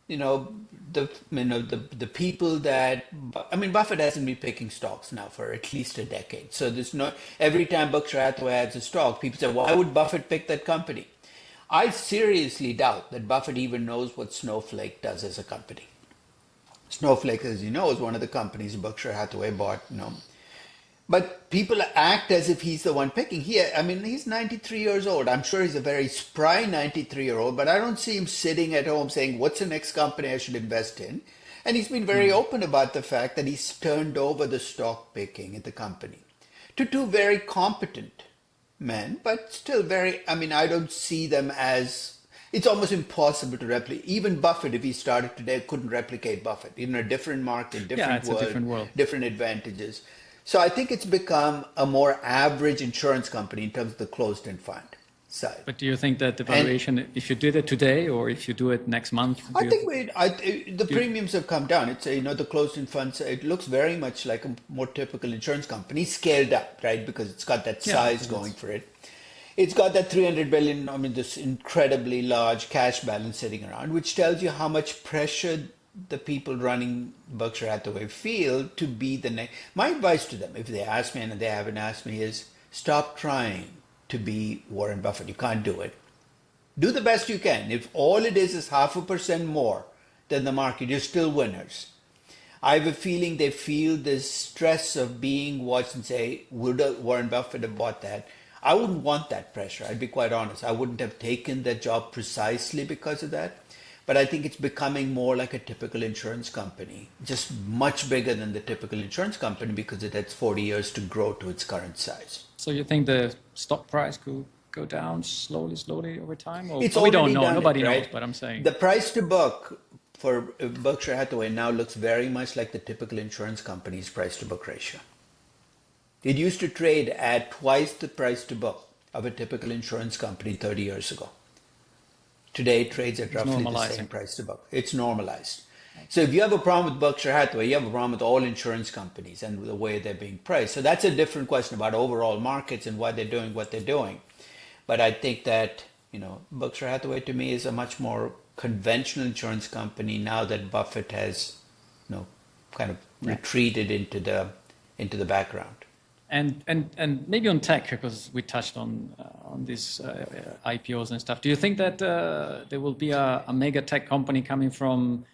the people that. I mean, Buffett hasn't been picking stocks now for at least a decade. So there's no. Every time Berkshire Hathaway adds a stock, people say, "Why would Buffett pick that company?" I seriously doubt that Buffett even knows what Snowflake does as a company. Snowflake, as you know, is one of the companies Berkshire Hathaway bought. But people act as if he's the one picking. He's 93 years old. I'm sure he's a very spry 93-year-old, but I don't see him sitting at home saying, what's the next company I should invest in? And he's been very open about the fact that he's turned over the stock picking at the company to two very competent men, but still I don't see them as, it's almost impossible to replicate. Even Buffett, if he started today, couldn't replicate Buffett. In a different market, It's a different world. different advantages. So I think it's become a more average insurance company in terms of the closed-end fund side. But do you think that the valuation, if you did it today or if you do it next month? The premiums have come down. It's the closed-end funds. It looks very much like a more typical insurance company, scaled up, right? Because it's got that size going for it. It's got that 300 billion. This incredibly large cash balance sitting around, which tells you how much pressure the people running Berkshire Hathaway feel to be the next. My advice to them, if they ask me and they haven't asked me, is stop trying to be Warren Buffett. You can't do it. Do the best you can. If all it is 0.5% more than the market, you're still winners. I have a feeling they feel this stress of being watched and say, would Warren Buffett have bought that? I wouldn't want that pressure. I'd be quite honest. I wouldn't have taken that job precisely because of that. But I think it's becoming more like a typical insurance company, just much bigger than the typical insurance company because it has 40 years to grow to its current size. So you think the stock price could go down slowly over time? Or It's we don't already know. done Nobody it, right? knows, but I'm saying. The price to book for Berkshire Hathaway now looks very much like the typical insurance company's price to book ratio. It used to trade at twice the price to book of a typical insurance company 30 years ago. Today it trades at roughly the same price to book. It's normalized. So if you have a problem with Berkshire Hathaway, you have a problem with all insurance companies and the way they're being priced. So that's a different question about overall markets and why they're doing what they're doing. But I think that, Berkshire Hathaway to me is a much more conventional insurance company now that Buffett has, kind of retreated into the background. And maybe on tech, because we touched on these IPOs and stuff. Do you think that there will be a mega tech company coming from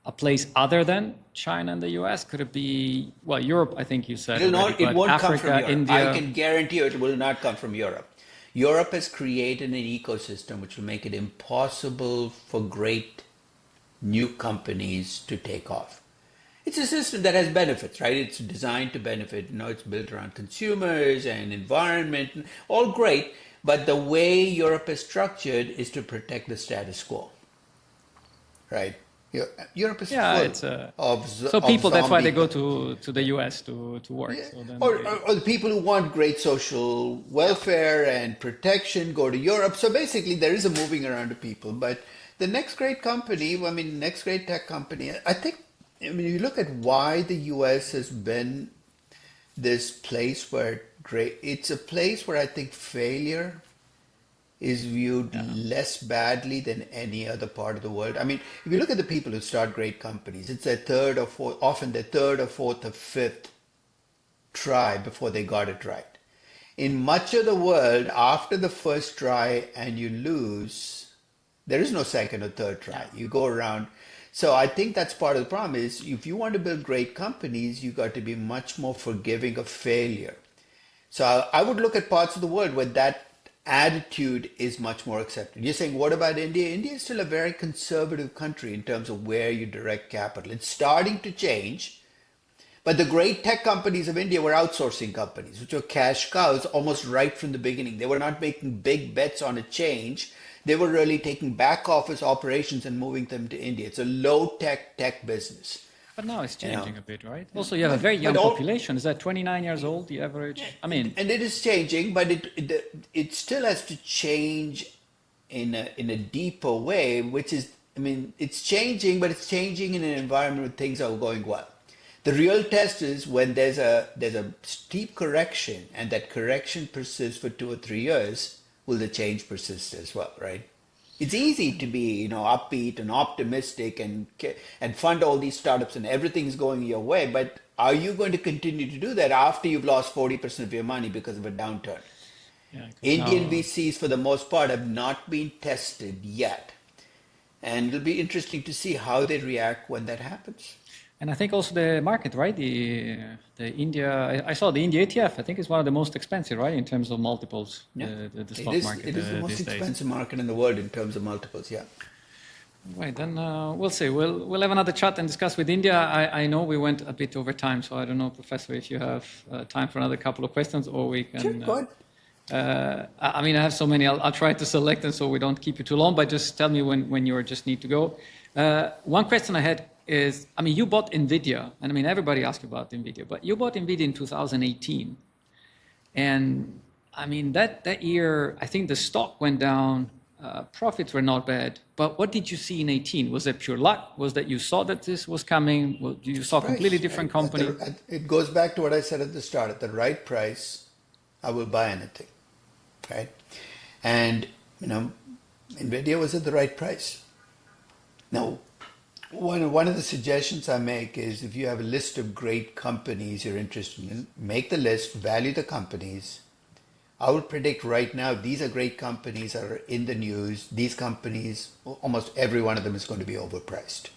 a place other than China and the US? Could it be, well, Europe, I think you said already, it won't Africa, come from Europe. India? I can guarantee you it will not come from Europe. Europe has created an ecosystem which will make it impossible for great new companies to take off. It's a system that has benefits, right? It's designed to benefit. It's built around consumers and environment, all great. But the way Europe is structured is to protect the status quo, right? Europe is full of so people. That's why they go to the US to work. Yeah. So then or the people who want great social welfare and protection go to Europe. So basically, there is a moving around of people. But the next great company, next great tech company, you look at why the US has been this place where it's a place where I think failure is viewed less badly than any other part of the world. If you look at the people who start great companies, it's their third or fourth, often their third or fourth or fifth try before they got it right. In much of the world, after the first try and you lose, there is no second or third try. You go around. So I think that's part of the problem is if you want to build great companies, you got to be much more forgiving of failure. So I would look at parts of the world where that attitude is much more accepted. You're saying, what about India? India is still a very conservative country in terms of where you direct capital. It's starting to change, but the great tech companies of India were outsourcing companies, which were cash cows almost right from the beginning. They were not making big bets on a change. They were really taking back office operations and moving them to India. It's a low tech business. But now it's changing a bit, right? Also, you have a very young population. Is that 29 years old, the average? And it is changing, but it still has to change in a deeper way, which is, it's changing, but it's changing in an environment where things are going well. The real test is when there's a steep correction, and that correction persists for 2 or 3 years, will the change persist as well, right? It's easy to be, upbeat and optimistic and fund all these startups and everything's going your way. But are you going to continue to do that after you've lost 40% of your money because of a downturn? Indian VCs, for the most part, have not been tested yet. And it'll be interesting to see how they react when that happens. And I think also the market, right? The India, I saw the India ETF. I think it's one of the most expensive, right, in terms of multiples. Yeah. The stock market. It is the most expensive market in the world in terms of multiples. Yeah. Right. Then we'll see. We'll have another chat and discuss with India. I know we went a bit over time, so I don't know, Professor, if you have time for another couple of questions, or we can. Sure, go ahead. I have so many. I'll try to select them so we don't keep you too long. But just tell me when you just need to go. One question I had is, you bought NVIDIA, and everybody asks you about NVIDIA, but you bought NVIDIA in 2018. And that year, I think the stock went down, profits were not bad, but what did you see in 18? Was it pure luck? Was that you saw that this was coming? You saw a completely different company? It goes back to what I said at the start. At the right price, I will buy anything, right? And, NVIDIA was at the right price. Now, One of the suggestions I make is if you have a list of great companies you're interested in, make the list, value the companies. I would predict right now these are great companies that are in the news. These companies, almost every one of them is going to be overpriced.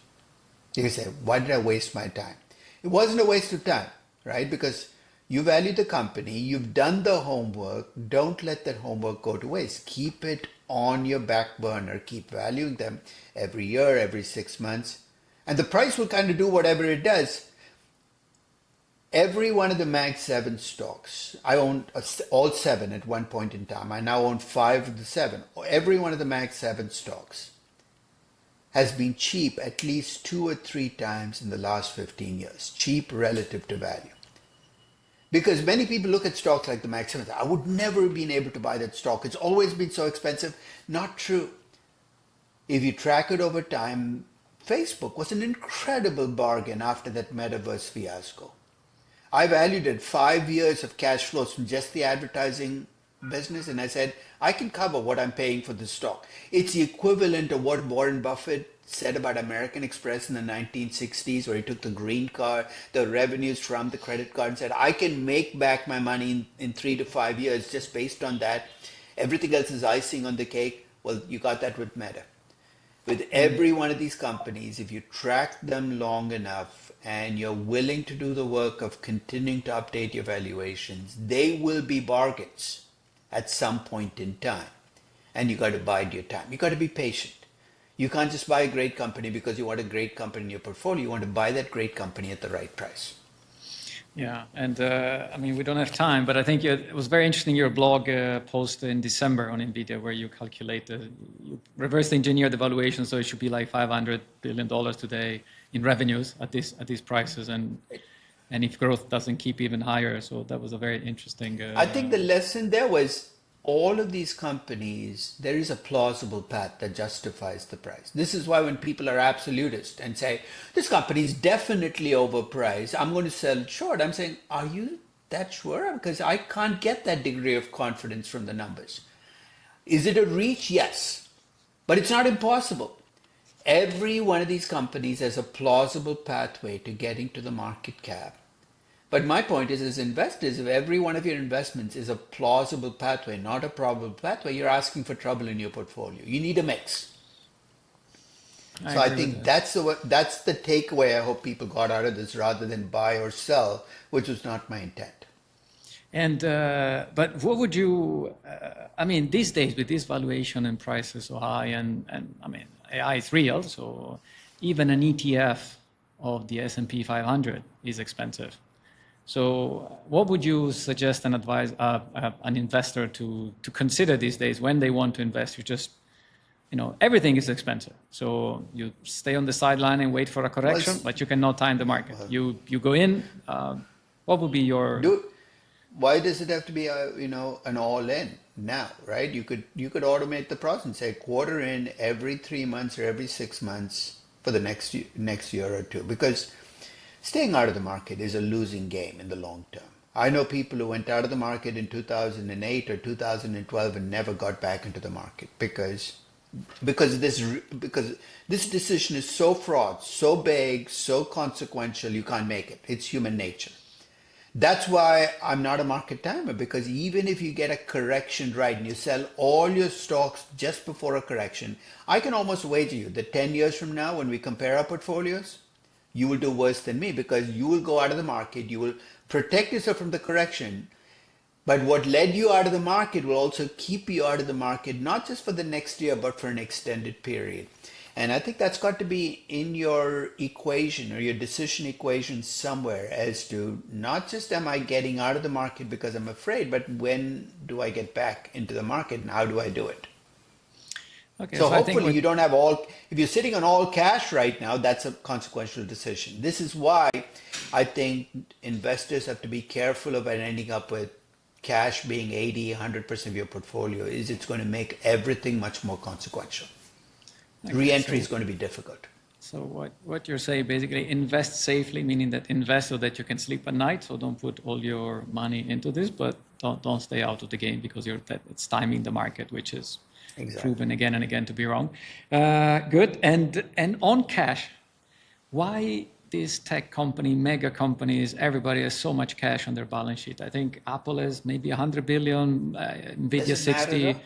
You can say, why did I waste my time? It wasn't a waste of time, right? Because you value the company, you've done the homework. Don't let that homework go to waste. Keep it on your back burner. Keep valuing them every year, every 6 months. And the price will kind of do whatever it does. Every one of the Mag 7 stocks, I owned all 7 at one point in time. I now own 5 of the 7. Every one of the Mag 7 stocks has been cheap at least 2 or 3 times in the last 15 years. Cheap relative to value. Because many people look at stocks like the Mag 7. I would never have been able to buy that stock. It's always been so expensive. Not true. If you track it over time, Facebook was an incredible bargain after that metaverse fiasco. I valued it 5 years of cash flows from just the advertising business, and I said, I can cover what I'm paying for the stock. It's the equivalent of what Warren Buffett said about American Express in the 1960s, where he took the green card, the revenues from the credit card, and said, I can make back my money in 3 to 5 years just based on that. Everything else is icing on the cake. Well, you got that with Meta. With every one of these companies, if you track them long enough and you're willing to do the work of continuing to update your valuations, they will be bargains at some point in time. And you got to bide your time. You got to be patient. You can't just buy a great company because you want a great company in your portfolio. You want to buy that great company at the right price. Yeah, and I mean, we don't have time, but I think it was very interesting, your blog post in December on NVIDIA, where you calculated, you reverse engineer the valuation, so it should be like $500 billion today in revenues at these prices, and if growth doesn't keep even higher. So that was a very interesting. I think the lesson there was all of these companies, there is a plausible path that justifies the price. This is why when people are absolutist and say, this company is definitely overpriced, I'm going to sell it short. I'm saying, are you that sure? Because I can't get that degree of confidence from the numbers. Is it a reach? Yes. But it's not impossible. Every one of these companies has a plausible pathway to getting to the market cap. But my point is, as investors, if every one of your investments is a plausible pathway, not a probable pathway, you're asking for trouble in your portfolio. You need a mix. So I think that's the takeaway I hope people got out of this, rather than buy or sell, which was not my intent. And but what would you? I mean, these days with this valuation and prices so high, and I mean, AI is real, so even an ETF of the S&P 500 is expensive. So what would you suggest and advise an investor to consider these days when they want to invest? You just, everything is expensive. So you stay on the sideline and wait for a correction, but you cannot time the market. You go in. What would be your... Why does it have to be an all-in now, right? You could automate the process and say quarter in every 3 months or every 6 months for the next year or two, because staying out of the market is a losing game in the long term. I know people who went out of the market in 2008 or 2012 and never got back into the market because this decision is so fraught, so big, so consequential, you can't make it. It's human nature. That's why I'm not a market timer, because even if you get a correction right and you sell all your stocks just before a correction, I can almost wager you that 10 years from now, when we compare our portfolios, you will do worse than me, because you will go out of the market, you will protect yourself from the correction, but what led you out of the market will also keep you out of the market, not just for the next year, but for an extended period. And I think that's got to be in your equation or your decision equation somewhere, as to not just am I getting out of the market because I'm afraid, but when do I get back into the market and how do I do it? Okay, so hopefully you don't have if you're sitting on all cash right now, that's a consequential decision. This is why I think investors have to be careful about ending up with cash being 80, 100% of your portfolio. It's going to make everything much more consequential. Okay, re-entry is going to be difficult. So what you're saying, basically invest safely, meaning that invest so that you can sleep at night. So don't put all your money into this, but don't stay out of the game, because it's timing the market, which is proven again and again to be wrong. Good. And on cash, why these tech company, mega companies, everybody has so much cash on their balance sheet? I think Apple has maybe 100 billion, Nvidia Doesn't matter 60. though.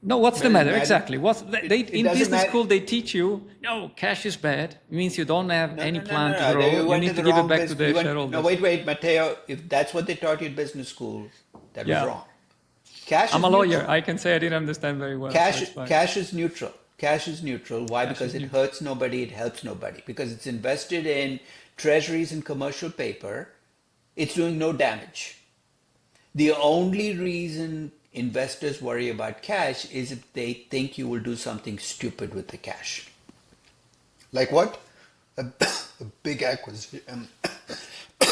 No, what's the Doesn't matter? matter. Exactly. It In doesn't business matter. school, they teach you, no, cash is bad. It means you don't have any plan to No. grow. You You went need to to the give it wrong back to business. the No, shareholders. wait, Matteo. If that's what they taught you in business school, that was Yeah. wrong. Cash I'm is a lawyer. neutral. I can say I didn't understand very well. So Cash, it's fine. cash is neutral. Cash is neutral. Why? Cash Because is it new. hurts nobody, it helps nobody. Because it's invested in treasuries and commercial paper, it's doing no damage. The only reason investors worry about cash is if they think you will do something stupid with the cash. Like what? A, a big acquisition.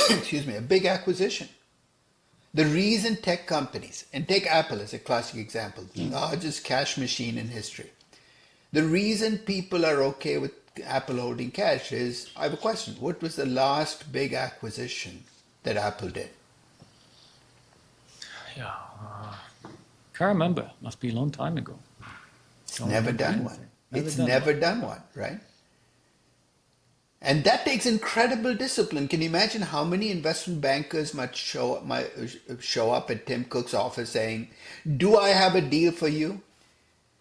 Excuse me, a big acquisition. The reason tech companies, and take Apple as a classic example, the largest cash machine in history. The reason people are okay with Apple holding cash is, I have a question. What was the last big acquisition that Apple did? Yeah. Can't remember. Must be a long time ago. It's Don't never remember done anything. one. Never It's done never one. done one, right? And that takes incredible discipline. Can you imagine how many investment bankers might show up at Tim Cook's office saying, "Do I have a deal for you?"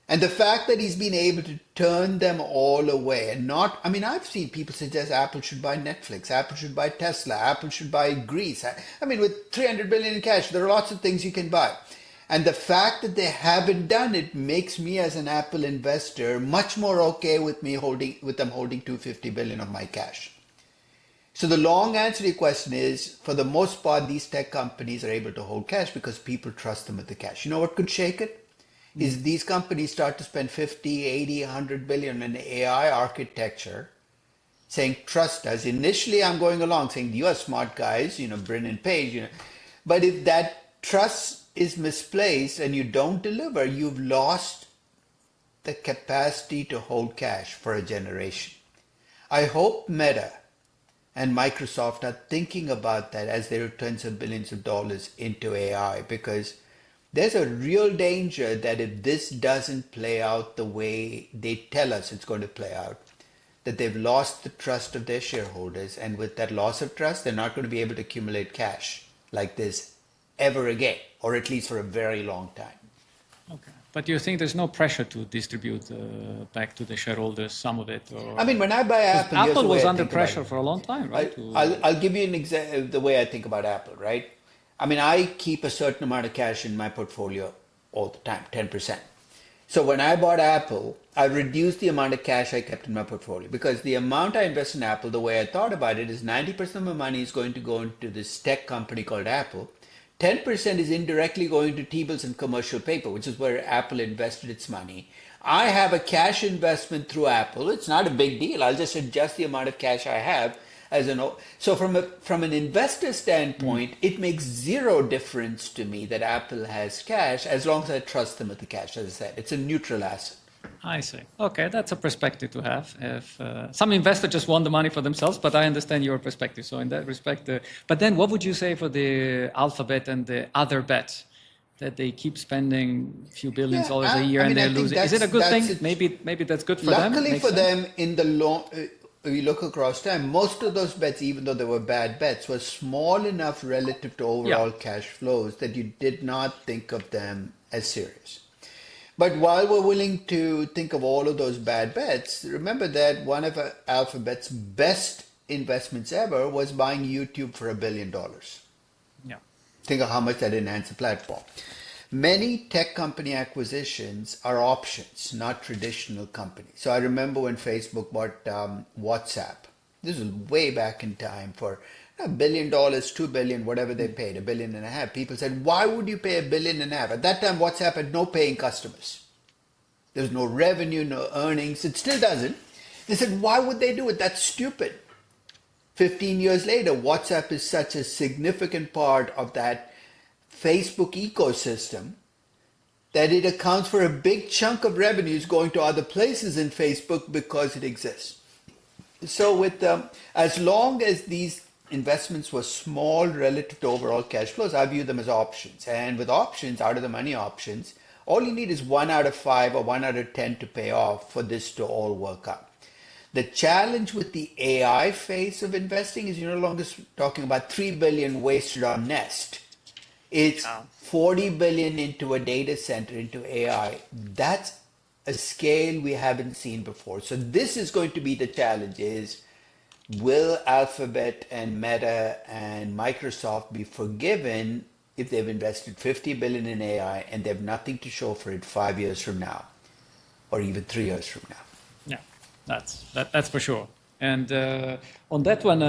And the fact that he's been able to turn them all away and not, I mean, I've seen people suggest Apple should buy Netflix, Apple should buy Tesla, Apple should buy Greece. I mean, with 300 billion in cash, there are lots of things you can buy. And the fact that they haven't done it makes me as an Apple investor much more okay with them holding 250 billion of my cash. So the long answer to your question is, for the most part, these tech companies are able to hold cash because people trust them with the cash. You know what could shake it? Is these companies start to spend 50, 80, 100 billion in AI architecture, saying, trust us. Initially, I'm going along saying, you are smart guys, Brin and Page, But if that trust is misplaced and you don't deliver, you've lost the capacity to hold cash for a generation. I hope Meta and Microsoft are thinking about that as they return some billions of dollars into AI, because there's a real danger that if this doesn't play out the way they tell us it's going to play out, that they've lost the trust of their shareholders. And with that loss of trust, they're not going to be able to accumulate cash like this ever again, or at least for a very long time. Okay. But you think there's no pressure to distribute back to the shareholders some of it? Or... I mean, when I buy Apple, here's Apple the way was I under think about pressure it. for a long time, right? I'll give you an example the way I think about Apple, right? I mean, I keep a certain amount of cash in my portfolio all the time, 10%. So when I bought Apple, I reduced the amount of cash I kept in my portfolio, because the amount I invest in Apple, the way I thought about it, is 90% of my money is going to go into this tech company called Apple. 10% is indirectly going to T-bills and commercial paper, which is where Apple invested its money. I have a cash investment through Apple. It's not a big deal. I'll just adjust the amount of cash I have. So from an investor standpoint, it makes zero difference to me that Apple has cash as long as I trust them with the cash. As I said, it's a neutral asset. I see. Okay, that's a perspective to have. If some investors just want the money for themselves, but I understand your perspective. So in that respect, but then what would you say for the Alphabet and the other bets that they keep spending a few billions dollars a year and they're losing? Is it a good thing? Maybe that's good for them. Luckily for them, in the long, we look across time, most of those bets, even though they were bad bets, were small enough relative to overall cash flows that you did not think of them as serious. But while we're willing to think of all of those bad bets, remember that one of Alphabet's best investments ever was buying YouTube for $1 billion. Yeah. Think of how much that enhanced the platform. Many tech company acquisitions are options, not traditional companies. So I remember when Facebook bought WhatsApp. This was way back in time for $1 billion, $2 billion, whatever they paid, $1.5 billion. People said, why would you pay $1.5 billion? At that time, WhatsApp had no paying customers. There's no revenue, no earnings. It still doesn't. They said, why would they do it? That's stupid. 15 years later, WhatsApp is such a significant part of that Facebook ecosystem that it accounts for a big chunk of revenues going to other places in Facebook because it exists. So with as long as these investments were small relative to overall cash flows, I view them as options. And with options, out of the money options, all you need is 1 out of 5 or 1 out of 10 to pay off for this to all work out. The challenge with the AI phase of investing is you're no longer talking about 3 billion wasted on Nest. It's Yeah. 40 billion into a data center, into AI. That's a scale we haven't seen before. So this is going to be the challenge is, will Alphabet and Meta and Microsoft be forgiven if they've invested 50 billion in AI and they have nothing to show for it 5 years from now, or even 3 years from now? Yeah, that's for sure. And on that one,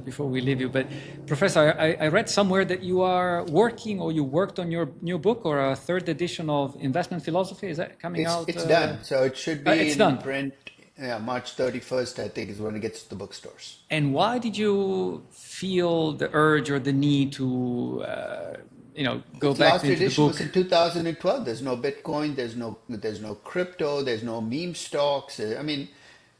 before we leave you, but Professor, I read somewhere that you are working or you worked on your new book or a third edition of Investment Philosophy. Is that coming out? It's done. So it should be it's in done. print. Yeah, March 31st, I think, is when it gets to the bookstores. And why did you feel the urge or the need to, go The back last into the edition book? was in 2012. There's no Bitcoin. There's no crypto. There's no meme stocks. I mean,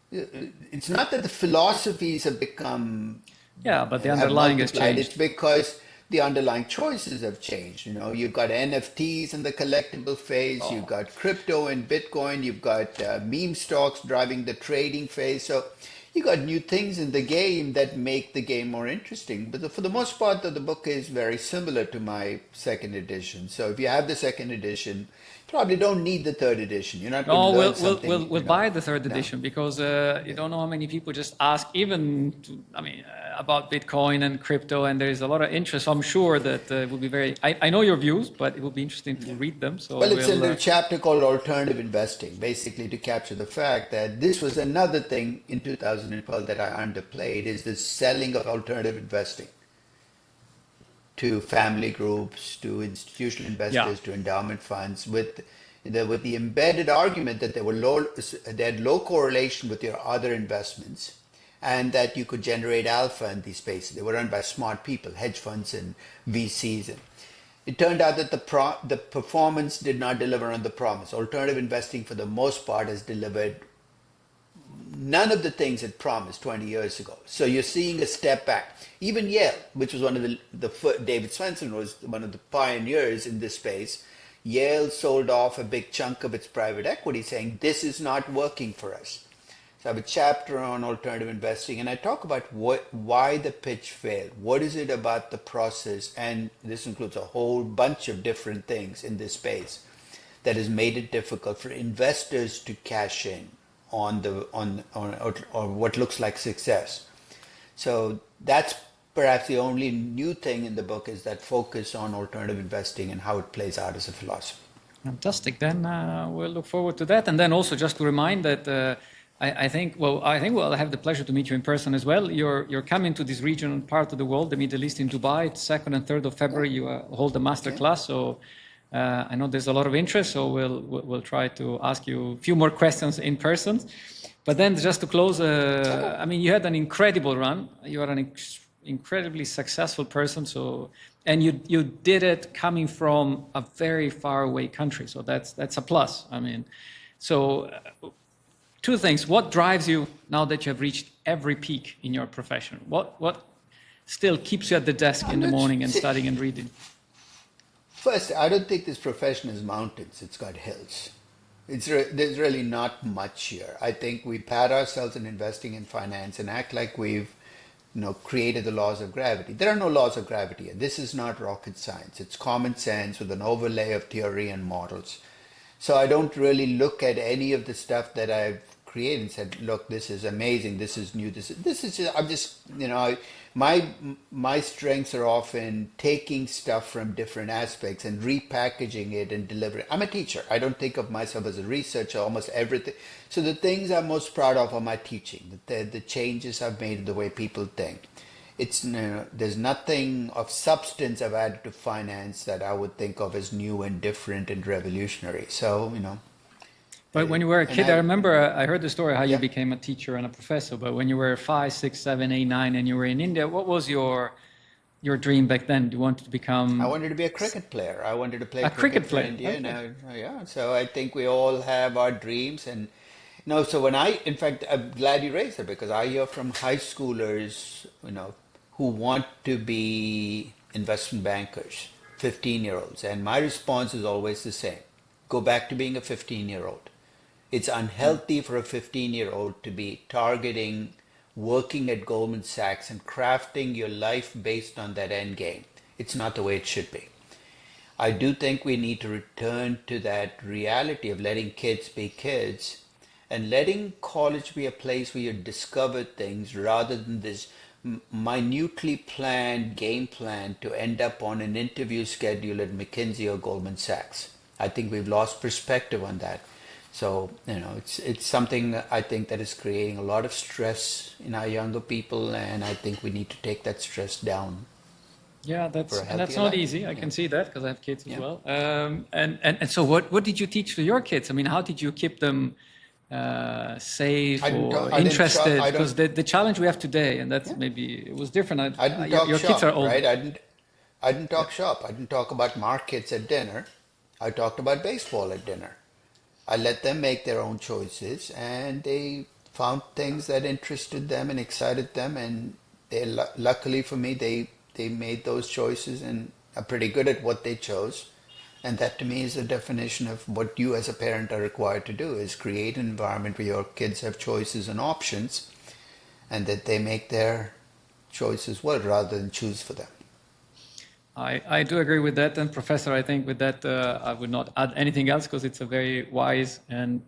it's not that the philosophies have become Yeah, but the have underlying has multiplied. It's changed. because the underlying choices have changed. You know, you've got NFTs in the collectible phase. You've Oh, got crypto and Bitcoin. You've got meme stocks driving the trading phase. So you got new things in the game that make the game more interesting. But for the most part, though, the book is very similar to my second edition. So if you have the second edition, probably don't need the third edition. You're not going to no, learn we'll something. buy the third No. edition because you don't know how many people just ask about Bitcoin and crypto, and there is a lot of interest. So I'm sure that it will be very. I know your views, but it will be interesting to read them. So Well, it's in we'll. a chapter called Alternative Investing, basically to capture the fact that this was another thing in 2012 that I underplayed, is the selling of alternative investing to family groups, to institutional Yeah. investors, to endowment funds, with the embedded argument that they had low correlation with your other investments, and that you could generate alpha in these spaces. They were run by smart people, hedge funds and VCs. And it turned out that the performance did not deliver on the promise. Alternative investing, for the most part, has delivered none of the things it promised 20 years ago. So you're seeing a step back. Even Yale, which was one of David Swensen was one of the pioneers in this space. Yale sold off a big chunk of its private equity, saying this is not working for us. So I have a chapter on alternative investing, and I talk about why the pitch failed. What is it about the process? And this includes a whole bunch of different things in this space that has made it difficult for investors to cash in on or what looks like success. So that's perhaps the only new thing in the book, is that focus on alternative investing and how it plays out as a philosophy. Fantastic. Then we'll look forward to that. And then also just to remind that I think we'll have the pleasure to meet you in person as well. You're coming to this region part of the world, the Middle East, in Dubai. 2nd and 3rd of February, you hold a master class. So I know there's a lot of interest. So we'll try to ask you a few more questions in person. But then just to close, you had an incredible run. You are an incredibly successful person. So, and you did it coming from a very far away country. So that's a plus. Two things. What drives you now that you have reached every peak in your profession? What still keeps you at the desk in the morning and studying and reading? First, I don't think this profession is mountains. It's got hills. There's really not much here. I think we pat ourselves in investing in finance and act like we've created the laws of gravity. There are no laws of gravity. This is not rocket science. It's common sense with an overlay of theory and models. So I don't really look at any of the stuff that I've created and said, look, this is amazing, this is new, this is just, I'm just, my strengths are often taking stuff from different aspects and repackaging it and delivering. I'm a teacher. I don't think of myself as a researcher, almost everything. So the things I'm most proud of are my teaching, the changes I've made in the way people think. There's nothing of substance I've added to finance that I would think of as new and different and revolutionary. So, But when you were a kid, I remember I heard the story how you Yeah. became a teacher and a professor. But when you were 5, 6, 7, 8, 9, and you were in India, what was your dream back then? You wanted to become I wanted to be a cricket player. I wanted to play a cricket for player? India. Okay. Yeah. So I think we all have our dreams. And so in fact, I'm glad you raised it, because I hear from high schoolers, who want to be investment bankers, 15-year-olds. And my response is always the same. Go back to being a 15-year-old. It's unhealthy for a 15-year-old to be targeting working at Goldman Sachs and crafting your life based on that end game. It's not the way it should be. I do think we need to return to that reality of letting kids be kids and letting college be a place where you discover things rather than this minutely planned game plan to end up on an interview schedule at McKinsey or Goldman Sachs. I think we've lost perspective on that. So, it's something I think that is creating a lot of stress in our younger people, and I think we need to take that stress down. Yeah, that's not life. easy. I can see that because I have kids as well. And so what did you teach to your kids? I mean, how did you keep them safe or interested? Because the challenge we have today, and that's maybe it was different. I didn't talk your shop, kids are old, right? I didn't talk shop. I didn't talk about markets at dinner. I talked about baseball at dinner. I let them make their own choices, and they found things that interested them and excited them. And they, luckily for me, they made those choices and are pretty good at what they chose. And that to me is the definition of what you as a parent are required to do, is create an environment where your kids have choices and options, and that they make their choices well rather than choose for them. I do agree with that. And Professor, I think with that, I would not add anything else because it's a very wise and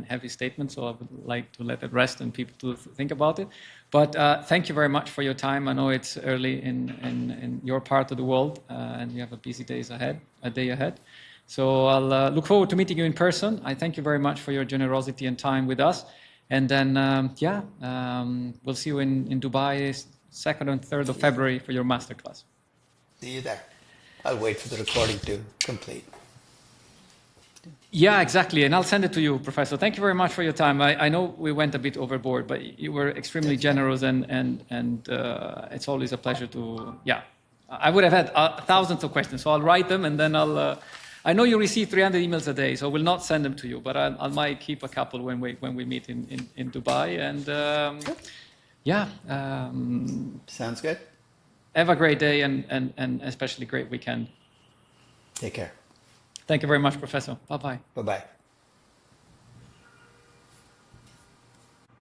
heavy statement. So I would like to let it rest and people to think about it. But thank you very much for your time. I know it's early in your part of the world and you have a busy day ahead. So I'll look forward to meeting you in person. I thank you very much for your generosity and time with us. And then, we'll see you in Dubai 2nd and 3rd of February for your masterclass. See you there. I'll wait for the recording to complete. Yeah, exactly. And I'll send it to you, Professor. Thank you very much for your time. I know we went a bit overboard, but you were extremely generous and it's always a pleasure to, I would have had thousands of questions, so I'll write them and then I know you receive 300 emails a day, so I will not send them to you, but I might keep a couple when we meet in Dubai. And Sounds good. Have a great day and especially great weekend. Take care. Thank you very much, Professor. Bye-bye. Bye-bye.